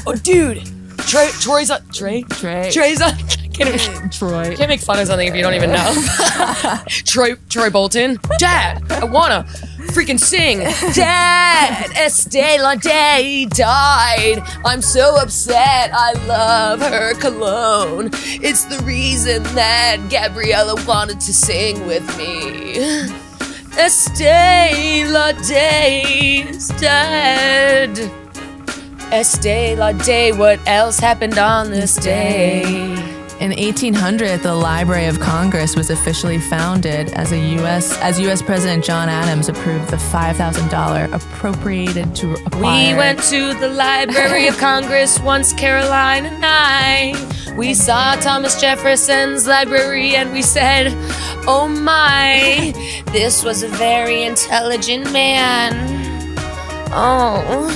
Oh, dude. Troy's on. Trey's on. Troy. Can't make fun of something if you don't even know. Troy Bolton. Dad, I wanna freaking sing. Dad, Estee Lauder died. I'm so upset. I love her cologne. It's the reason that Gabriella wanted to sing with me. Estee Lauder's dead. Estee Lauder, what else happened on this day? In 1800, the Library of Congress was officially founded as U.S. President John Adams approved the $5,000 appropriated to acquire. We went to the Library of Congress once, Caroline and I. We saw Thomas Jefferson's library and we said, oh my, this was a very intelligent man. Oh,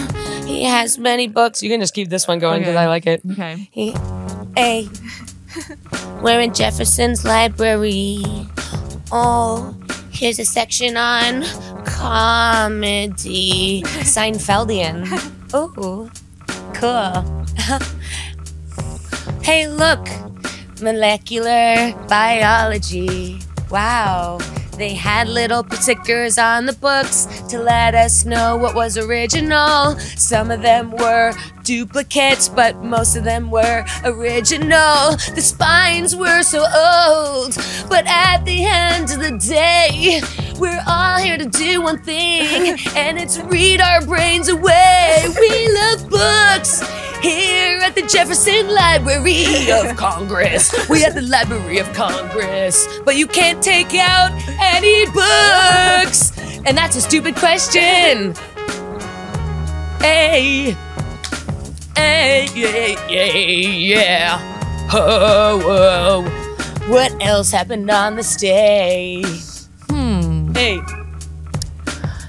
he has many books. You can just keep this one going because I like it. Okay. Hey, we're in Jefferson's library. Oh, here's a section on comedy. Seinfeldian. Ooh, cool. Hey, look, molecular biology. Wow. They had little stickers on the books to let us know what was original. Some of them were duplicates, but most of them were original. The spines were so old, but at the end of the day, we're all here to do one thing, and it's read our brains away. We love books here at the Jefferson Library of Congress. We at the Library of Congress, but you can't take out any books, and that's a stupid question. Hey, hey, yeah. Oh, whoa. What else happened on this day? Hey.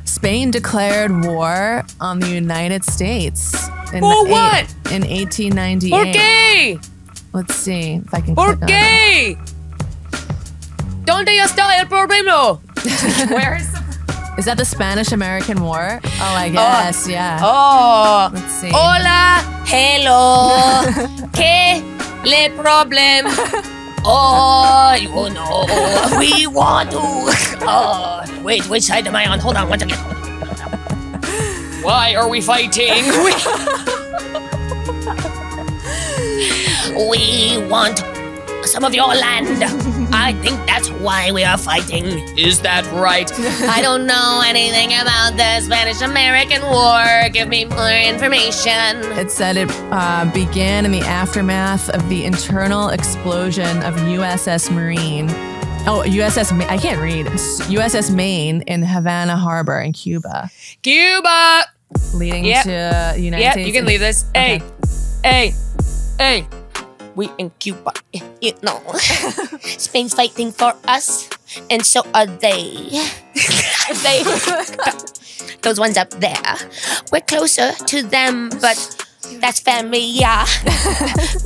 Spain declared war on the United States. For what? In 1898. ¿Por qué? Let's see if I can click on ¿Por qué? ¿Dónde está el problema? Where is Is that the Spanish-American War? Oh, I guess, yeah. Oh. Let's see. Hola. Hello. ¿Qué le problem? Oh, you know, we want to. Wait, which side am I on? Hold on, one second. Why are we fighting? We want some of your land. I think that's why we are fighting. Is that right? I don't know anything about the Spanish-American War. Give me more information. It said it began in the aftermath of the internal explosion of USS Marine. Oh, I can't read. USS Maine in Havana Harbor in Cuba. Cuba! Leading to United States. Yeah, you can leave this. Okay. Hey. We in Cuba, you know. Spain's fighting for us, and so are they. Those ones up there. We're closer to them, but that's familia.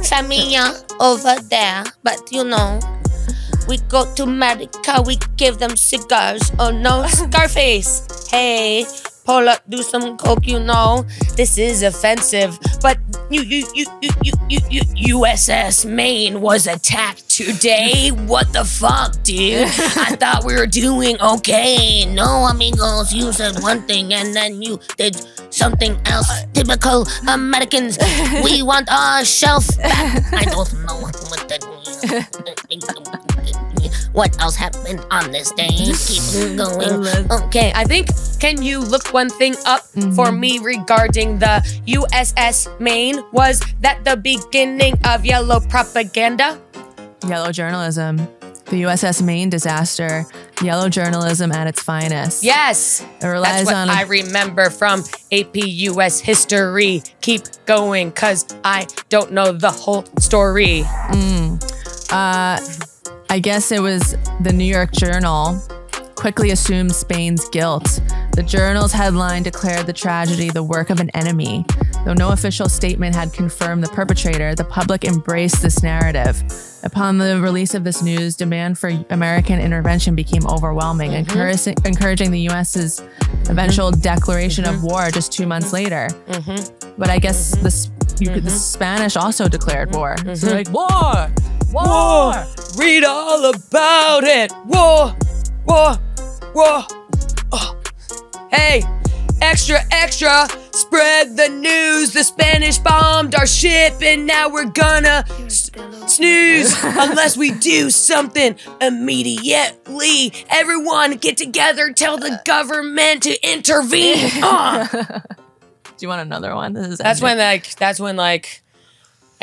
Familia over there, but you know. We go to America, we give them cigars. Oh no, Scarface. Hey, pull up, do some coke, you know. This is offensive, but USS Maine was attacked today. What the fuck, dude? I thought we were doing okay. No, amigos, you said one thing and then you did something else. Typical Americans, we want our shelf back. I don't know what that means. What else happened on this day? Keep going. Okay, I think, can you look one thing up for me regarding the USS Maine? Was that the beginning of yellow propaganda? Yellow journalism. The USS Maine disaster. Yellow journalism at its finest. Yes. It relies That's what on I remember from AP US history. Keep going, cause I don't know the whole story. I guess it was the New York Journal quickly assumed Spain's guilt. The journal's headline declared the tragedy the work of an enemy. Though no official statement had confirmed the perpetrator, the public embraced this narrative. Upon the release of this news, demand for American intervention became overwhelming, encouraging the U.S.'s eventual declaration of war just 2 months later. But I guess the Spanish also declared war. So they're like, war! War! Read all about it. War! War! War! Oh. Hey, extra, extra! Spread the news. The Spanish bombed our ship, and now we're gonna snooze unless we do something immediately. Everyone, get together. Tell the government to intervene. Do you want another one? That's when I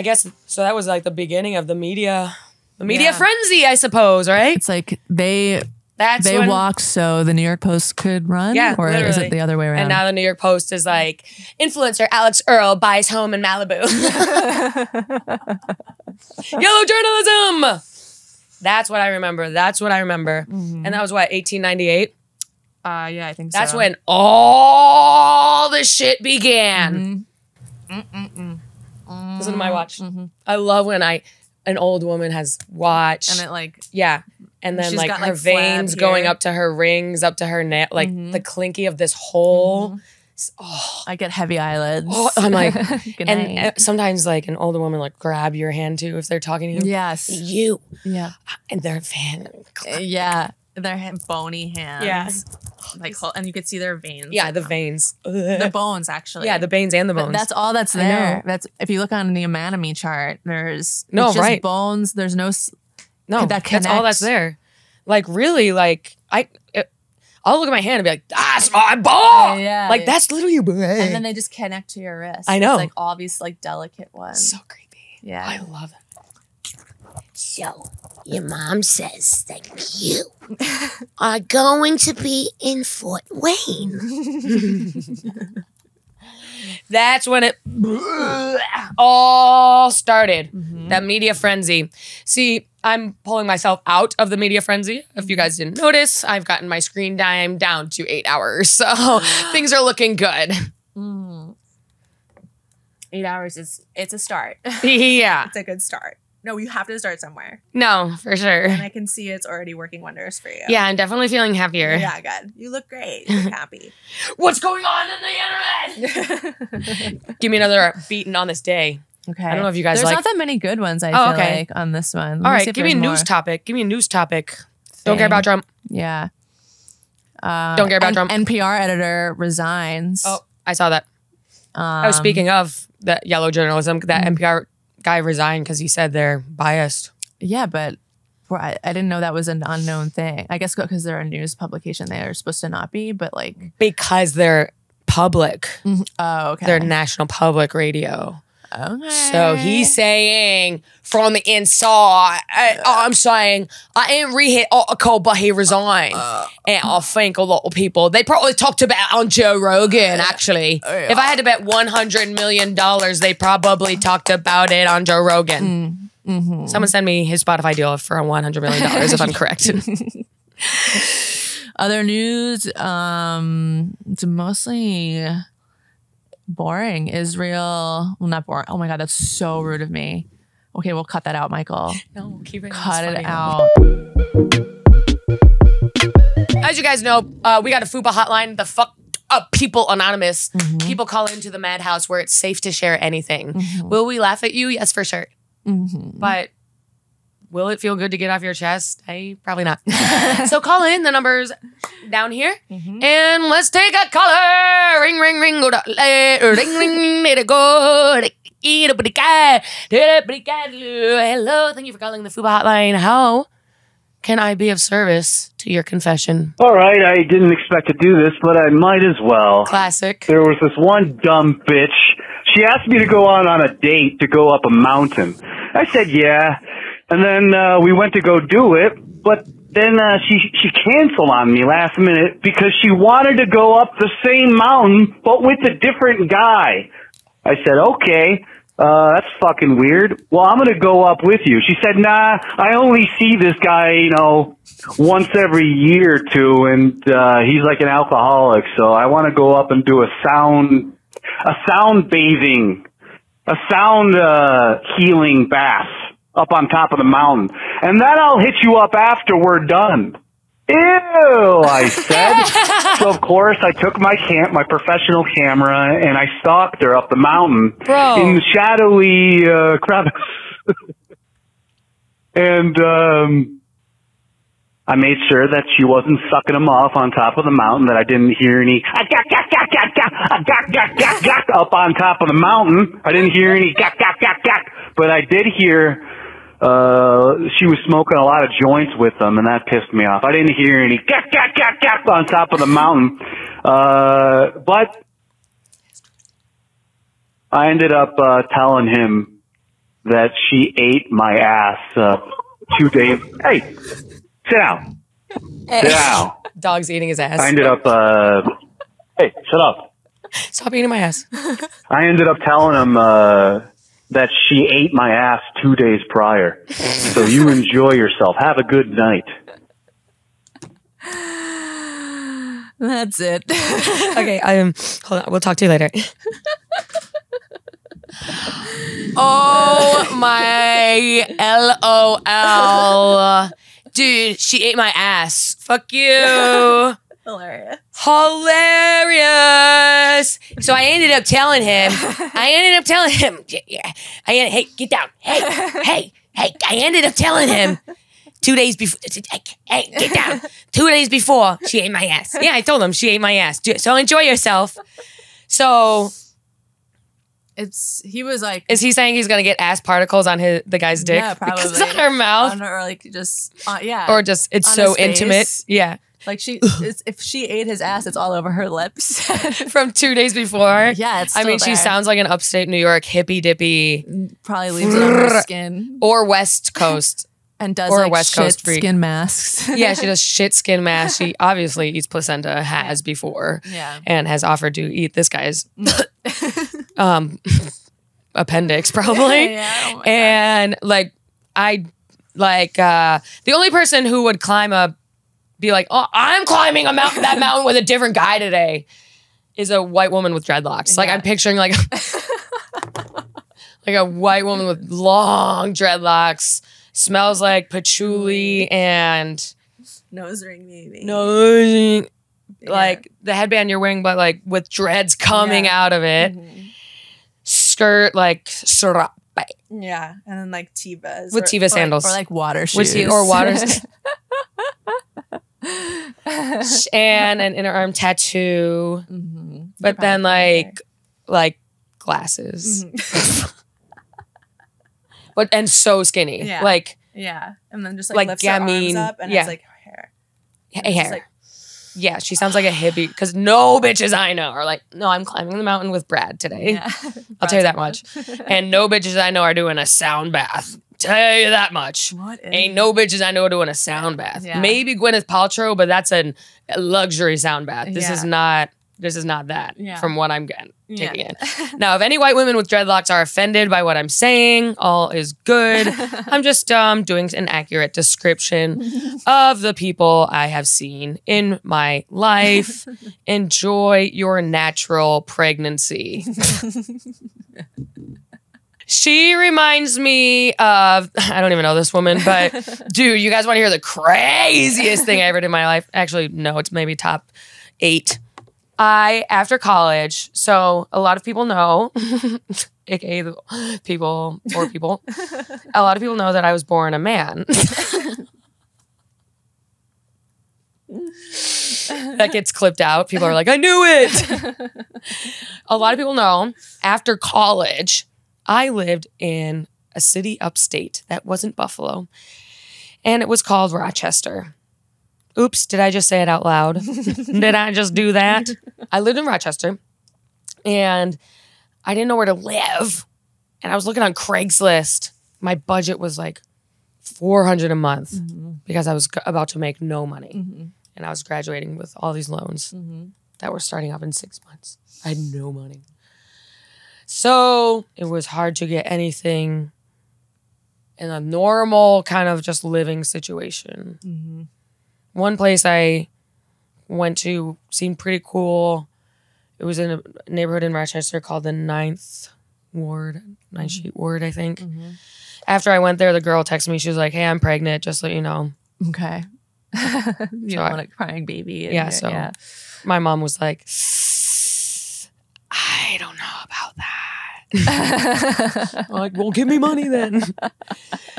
guess, so that was like the beginning of the media frenzy, I suppose, right? It's like they walked so the New York Post could run? Yeah, or literally. Is it the other way around? And now the New York Post is like, influencer Alex Earl buys home in Malibu. Yellow journalism! That's what I remember. That's what I remember. And that was what, 1898? Yeah, I think so. That's when all the shit began. Listen to my watch. I love when an old woman has watch. And it like... Yeah. And then like her veins going up to her rings, up to her neck, like the clinky of this hole. Oh, I get heavy eyelids. Oh, I'm like, and sometimes like an older woman like grab your hand too if they're talking to you. Yes. You. Yeah. And their fan. Yeah. Their bony hands. Yeah. Like, and you could see their veins. Yeah, the veins. The bones, actually. Yeah, the veins and the bones. But that's all that's there. That's if you look on the anatomy chart, there's just bones. There's no that's all that's there. Like really, like I'll look at my hand and be like, that's my ball. Yeah, like that's literally your brain. And then they just connect to your wrist. I know. It's like all these like delicate ones. So creepy. Yeah, I love it. So, your mom says that you are going to be in Fort Wayne. That's when it all started. That media frenzy. See, I'm pulling myself out of the media frenzy. If you guys didn't notice, I've gotten my screen time down to 8 hours. So things are looking good. 8 hours it's a start. Yeah. It's a good start. No, you have to start somewhere. No, for sure. And I can see it's already working wonders for you. Yeah, I'm definitely feeling happier. Yeah, good. You look great. You're happy. What's going on in the internet? Give me another beating on this day. Okay. I don't know if you guys There's not that many good ones, I feel like, on this one. All right, give me a news topic. Give me a news topic. Don't care about Trump. Yeah. Don't care about Trump. NPR editor resigns. Oh, I saw that. I was speaking of the yellow journalism. That NPR guy resigned because he said they're biased. Yeah, but I didn't know that was an unknown thing. I guess because they're a news publication, they are supposed to not be, but like... Because they're public. Oh, okay. They're national public radio. Okay. So he's saying from the inside, I'm saying I ain't read his article, but he resigned. And I think a lot of people, they probably talked about it on Joe Rogan, actually. If I had to bet $100 million, they probably talked about it on Joe Rogan. Someone send me his Spotify deal for $100 million if I'm correct. Other news, it's mostly... boring. Israel, well, not boring. Oh my God, that's so rude of me. Okay, we'll cut that out, Michael. No, keep it. Cut it out. As you guys know, we got a FUPA hotline. The fucked people anonymous. People call into the madhouse where it's safe to share anything. Will we laugh at you? Yes, for sure. But will it feel good to get off your chest? Probably not. So call in. The number's down here. And let's take a caller. Ring, ring, ring. Go to ring, ring. Let it go. Hello. Thank you for calling the FUPA hotline. How can I be of service to your confession? All right, I didn't expect to do this, but I might as well. Classic. There was this one dumb bitch. She asked me to go out on a date to go up a mountain. I said, yeah. And then we went to go do it, but then she canceled on me last minute because she wanted to go up the same mountain, but with a different guy. I said, okay. That's fucking weird. Well, I'm going to go up with you. She said, nah, I only see this guy, you know, once every year or two, and he's like an alcoholic, so I want to go up and do a sound healing bath up on top of the mountain. And then I'll hit you up after we're done. Ew, I said. So, of course, I took my professional camera and I stalked her up the mountain in the shadowy crevice. And I made sure that she wasn't sucking them off on top of the mountain, that I didn't hear any up on top of the mountain. I didn't hear any but I did hear she was smoking a lot of joints with them, and that pissed me off. I didn't hear any on top of the mountain. But I ended up telling him that she ate my ass 2 days. Hey, sit down. Sit down. Dog's eating his ass. I ended up, hey, shut up. Stop eating my ass. I ended up telling him that she ate my ass 2 days prior. So you enjoy yourself. Have a good night. That's it. Okay, hold on. We'll talk to you later. Oh my LOL. Dude, she ate my ass. Fuck you. Hilarious. Hilarious. So I ended up telling him. Yeah. Hey, get down. Hey. I ended up telling him 2 days before. Hey, get down. 2 days before she ate my ass. Yeah, I told him she ate my ass. So enjoy yourself. So he was like, is he saying he's gonna get ass particles on the guy's dick? Yeah, probably. Because it's on her mouth, or like just yeah, or just it's so intimate. Yeah. Like if she ate his ass, it's all over her lips. From 2 days before. Yeah, it's I mean, there. she sounds like an upstate New York hippy dippy. Probably leaves it on her skin. Or West Coast. And does or like a West shit Coast freak. Skin masks. Yeah, she does shit skin masks. She obviously eats placenta, has before. Yeah. And has offered to eat this guy's appendix, probably. Yeah, oh my and like the only person who would be like, oh, I'm climbing that mountain with a different guy today, is a white woman with dreadlocks. Yeah. Like I'm picturing like a white woman with long dreadlocks, smells like patchouli and nose ring maybe. Like the headband you're wearing, but like with dreads coming out of it. Skirt like serape. Yeah, and then like Tevas with Teva sandals, or like water shoes, or water. And an inner arm tattoo, but then like glasses, but and so skinny, and then just like lifts her arms up and it's like hair. Hair. Like, yeah, she sounds like a hippie because no bitches I know are like, no, I'm climbing the mountain with Brad today. Yeah. I'll tell you that much. And no bitches I know are doing a sound bath. Tell you that much. Ain't no bitches I know doing a sound bath. Yeah. Maybe Gwyneth Paltrow, but that's a luxury sound bath. This is not that from what I'm taking in. Now, if any white women with dreadlocks are offended by what I'm saying, all is good. I'm just doing an accurate description of the people I have seen in my life. Enjoy your natural pregnancy. She reminds me of, I don't even know this woman, but dude, you guys want to hear the craziest thing I ever did in my life? Actually, no, it's maybe top 8. after college, so a lot of people know, aka the people, or people, a lot of people know that I was born a man. That gets clipped out. People are like, I knew it. A lot of people know after college, I lived in a city upstate that wasn't Buffalo, and it was called Rochester. Oops, did I just say it out loud? Did I just do that? I lived in Rochester, and I didn't know where to live. And I was looking on Craigslist. My budget was like $400 a month because I was about to make no money. And I was graduating with all these loans that were starting up in 6 months. I had no money. So it was hard to get anything in a normal kind of just living situation. One place I went to seemed pretty cool. It was in a neighborhood in Rochester called the 9th Street Ward, I think. After I went there, the girl texted me. She was like, hey, I'm pregnant, just so you know. Okay. You don't want a crying baby. Yeah, so my mom was like, I don't know about that. I'm like, well, give me money then.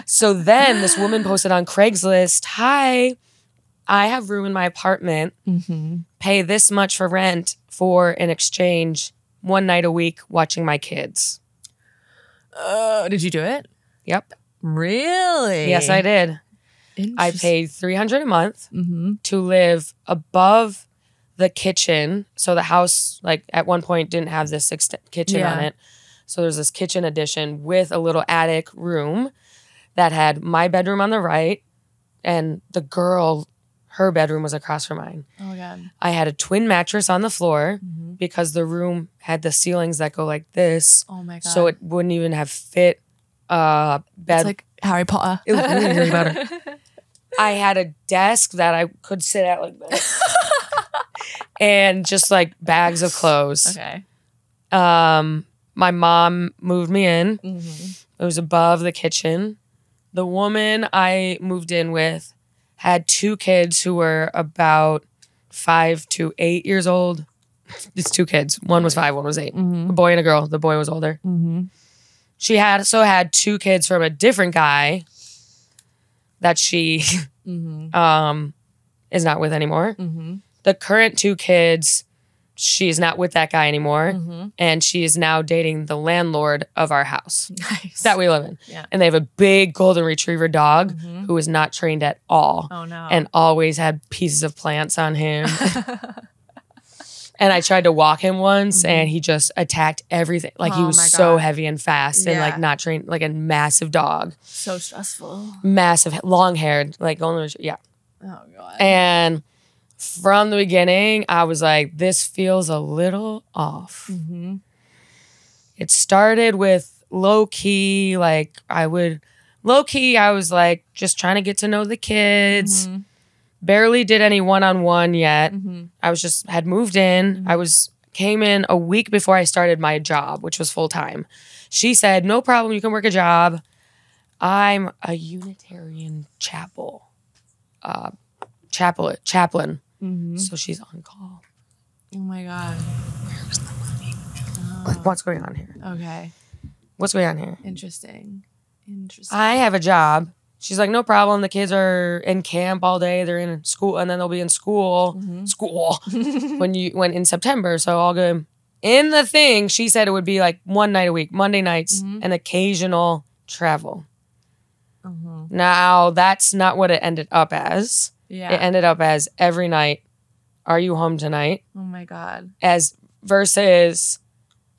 So then this woman posted on Craigslist, hi, I have room in my apartment. Pay this much for rent for an exchange 1 night a week watching my kids. Did you do it? Yep. Really? Yes, I did. I paid $300 a month to live above the kitchen. So the house, like at one point, didn't have this kitchen on it. So there's this kitchen addition with a little attic room that had my bedroom on the right, and the girl, her bedroom was across from mine. Oh my God. I had a twin mattress on the floor because the room had the ceilings that go like this. Oh my God. So it wouldn't even have fit bed. It's like Harry Potter. It was really Harry Potter. I had a desk that I could sit at like this. And just like bags of clothes. Okay. My mom moved me in. It was above the kitchen. The woman I moved in with had 2 kids who were about 5 to 8 years old. It's 2 kids. One was 5, one was 8. A boy and a girl. The boy was older. She also had 2 kids from a different guy that she is not with anymore. The current 2 kids, she's not with that guy anymore. And she is now dating the landlord of our house that we live in. And they have a big golden retriever dog who is not trained at all. Oh no. And always had pieces of plants on him. And I tried to walk him once and he just attacked everything. Like he was so heavy and fast and like not trained, like a massive dog. So stressful. Massive, long haired, like golden retriever. Oh God. And from the beginning, I was like, this feels a little off. It started with low-key, I was like just trying to get to know the kids. Barely did any one-on-one yet. I was had moved in. Came in a week before I started my job, which was full-time. She said, no problem, you can work a job. I'm a Unitarian chaplain. So she's on call. Oh my God. Where's the money? Like, what's going on here? Okay. What's going on here? Interesting. I have a job. She's like, no problem. The kids are in camp all day. They're in school, and then they'll be in school. when in September. So all good. In the thing, she said it would be like 1 night a week, Monday nights, and occasional travel. Now that's not what it ended up as. It ended up as every night. Are you home tonight? Oh my God. Versus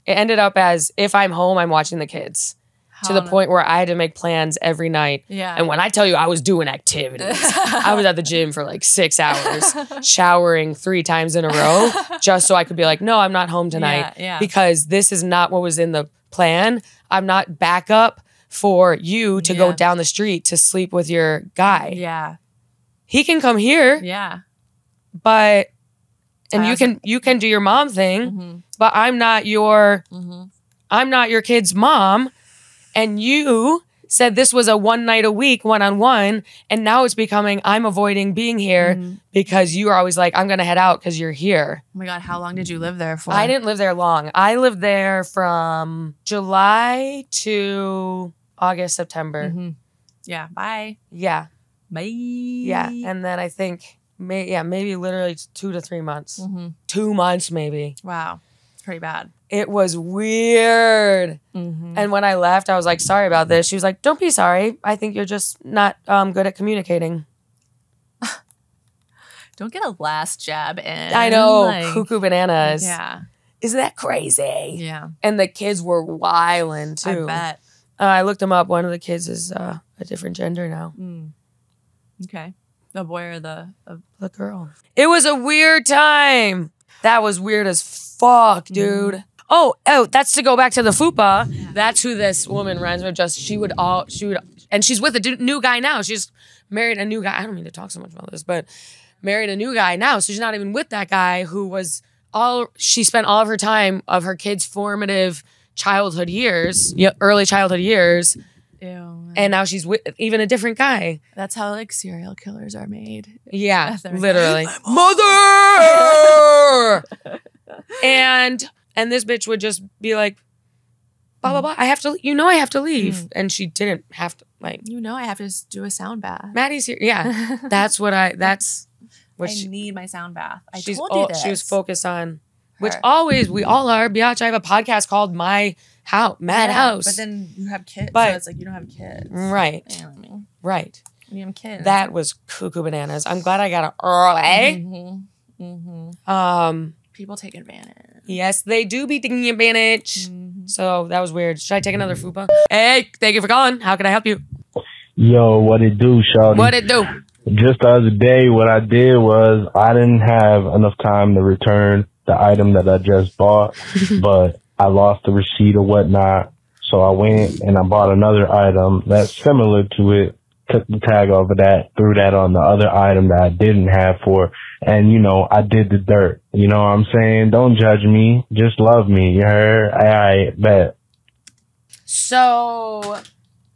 it ended up as if I'm home, I'm watching the kids. To the point where I had to make plans every night. And when I tell you I was doing activities, I was at the gym for like 6 hours, showering 3 times in a row, just so I could be like, no, I'm not home tonight. Because this is not what was in the plan. I'm not backup for you to go down the street to sleep with your guy. He can come here. But you can do your mom thing, but I'm not your kid's mom. And you said this was a one night a week, one-on-one, and now it's becoming I'm avoiding being here because you are always like, I'm gonna head out because you're here. Oh my God, how long did you live there for? I didn't live there long. I lived there from July to August, September. Yeah, bye. Yeah. Bye. Yeah, and then I think, maybe literally 2 to 3 months. 2 months maybe. Wow, it's pretty bad. It was weird. And when I left, I was like, sorry about this. She was like, don't be sorry. I think you're just not good at communicating. Don't get a last jab in. I know, like, cuckoo bananas. Yeah. Isn't that crazy? Yeah. And the kids were wildin' too. I bet. I looked them up. One of the kids is a different gender now. Okay. The boy or the girl. It was a weird time. That was weird as fuck, dude. Oh, that's to go back to the FUPA. Yeah. That's who this woman runs with. And she's with a new guy now. She's married a new guy. I don't mean to talk so much about this, but married a new guy now. So she's not even with that guy who was she spent all of her time of her kids' formative childhood years, early childhood years. Ew. And now she's with even a different guy. That's how like serial killers are made. Yeah, literally. Mother! And this bitch would just be like, blah, blah, blah. I have to, I have to leave. And she didn't have to, like. I have to do a sound bath. Maddie's here. Yeah. That's what I need my sound bath. I told you this. She was focused on, which we all are. Biatch, I have a podcast called My House, Mad House. But then you have kids. So it's like you don't have kids. Right. You know what I mean? Right. You have kids. That was cuckoo bananas. I'm glad I got it early. People take advantage. Yes, they do be taking advantage. So that was weird. Should I take another FUPA? Hey, thank you for calling. How can I help you? Yo, what it do, shawty? What it do? Just the other day, what I did was I didn't have enough time to return the item that I just bought, but I lost the receipt or whatnot. So I went and I bought another item that's similar to it, took the tag off of that, threw that on the other item that I didn't have for, and I did the dirt. You know what I'm saying? Don't judge me. Just love me. You heard? I bet. So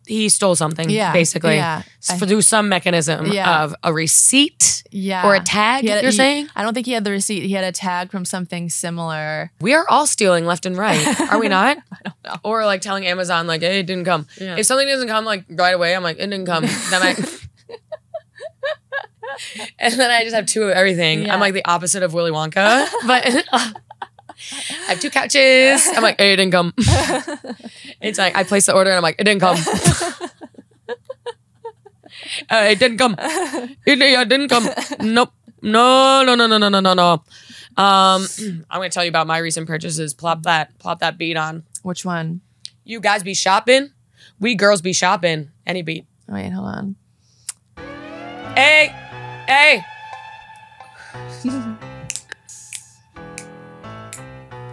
he stole something, basically. Yeah. Through some mechanism of a receipt or a tag, you're saying? I don't think he had the receipt. He had a tag from something similar. We are all stealing left and right. Are we not? I don't know. Or like telling Amazon, like, hey, it didn't come. Yeah. If something doesn't come like right away, I'm like, it didn't come. And then I just have two of everything. Yeah. I'm like the opposite of Willy Wonka. But I have two couches. I'm like, hey, it didn't come. It's like I place the order and I'm like, it didn't come. It didn't come. It didn't come. Nope. No. I'm gonna tell you about my recent purchases. Plop that beat on. Which one? You guys be shopping? We girls be shopping. Any beat. Oh, wait, hold on. Hey.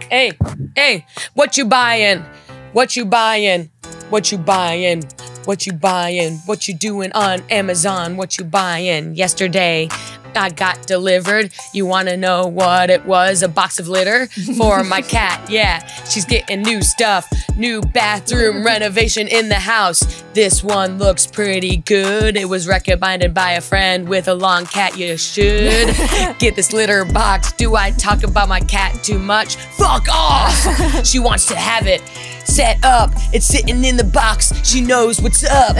Hey, what you buying? What you buying? What you buying? What you buying? What you doing on Amazon? What you buying? Yesterday, I got delivered. You wanna know what it was? A box of litter for my cat. Yeah, she's getting new stuff. New bathroom renovation in the house. This one looks pretty good. It was recommended by a friend with a long cat. You should get this litter box. Do I talk about my cat too much? Fuck off! She wants to have it set up. It's sitting in the box. She knows what's up.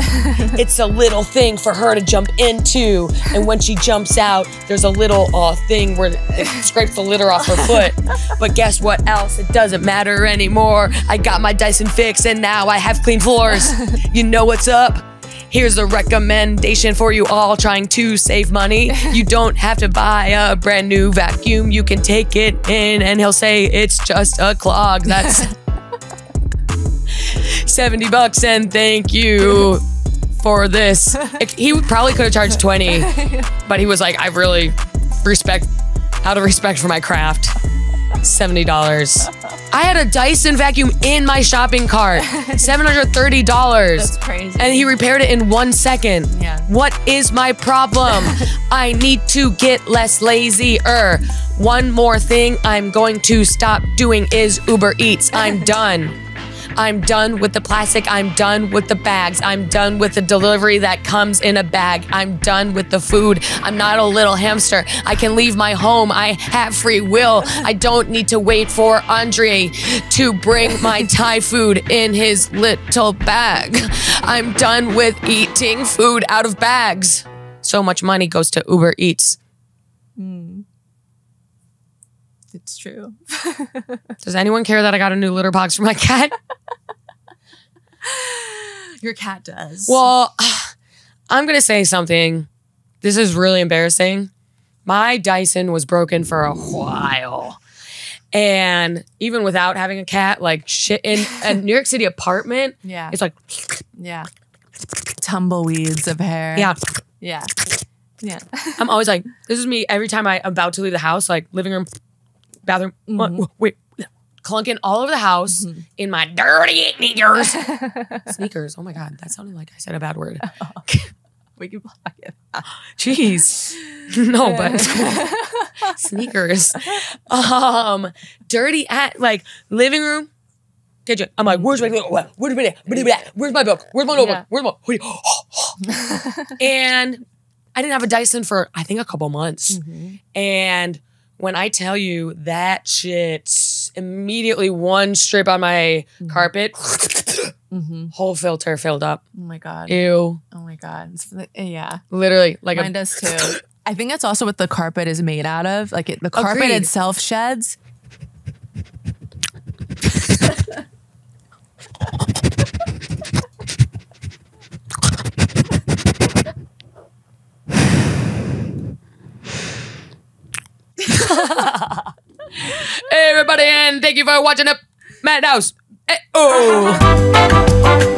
It's a little thing for her to jump into. And when she jumps out, there's a little thing where it scrapes the litter off her foot. But guess what else? It doesn't matter anymore. I got my Dyson fixed and now I have clean floors. You know what's up? Here's a recommendation for you all trying to save money. You don't have to buy a brand new vacuum. You can take it in and he'll say it's just a clog. That's $70 and thank you for this. He probably could have charged 20, but he was like, I really out of respect for my craft. $70. I had a Dyson vacuum in my shopping cart. $730. That's crazy. And he repaired it in 1 second. Yeah. What is my problem? I need to get less lazier. One more thing I'm going to stop doing is Uber Eats. I'm done. I'm done with the plastic. I'm done with the bags. I'm done with the delivery that comes in a bag. I'm done with the food. I'm not a little hamster. I can leave my home. I have free will. I don't need to wait for Andre to bring my Thai food in his little bag. I'm done with eating food out of bags. So much money goes to Uber Eats. It's true. Does anyone care that I got a new litter box for my cat? Your cat does. Well, I'm going to say something. This is really embarrassing. My Dyson was broken for a while. And even without having a cat, like shit in a New York City apartment, Yeah. it's like, Yeah. Tumbleweeds of hair. yeah. Yeah. Yeah. I'm always like, this is me every time I'm about to leave the house, like living room, bathroom, wait, clunking all over the house in my dirty sneakers. Sneakers. Oh my God, that sounded like I said a bad word. We can block it. Jeez. No, but sneakers. Dirty at like living room. I'm like, where's my book? Where's my book? Where's my notebook? Yeah. Where's my And I didn't have a Dyson for I think a couple months. And when I tell you that shit immediately one strip on my carpet, whole filter filled up. Oh my God. Ew. Oh my God. Yeah. Literally like Mine does too. I think that's also what the carpet is made out of. Like the carpet Agreed. itself sheds. Hey everybody, and thank you for watching the Madhouse. Hey, oh.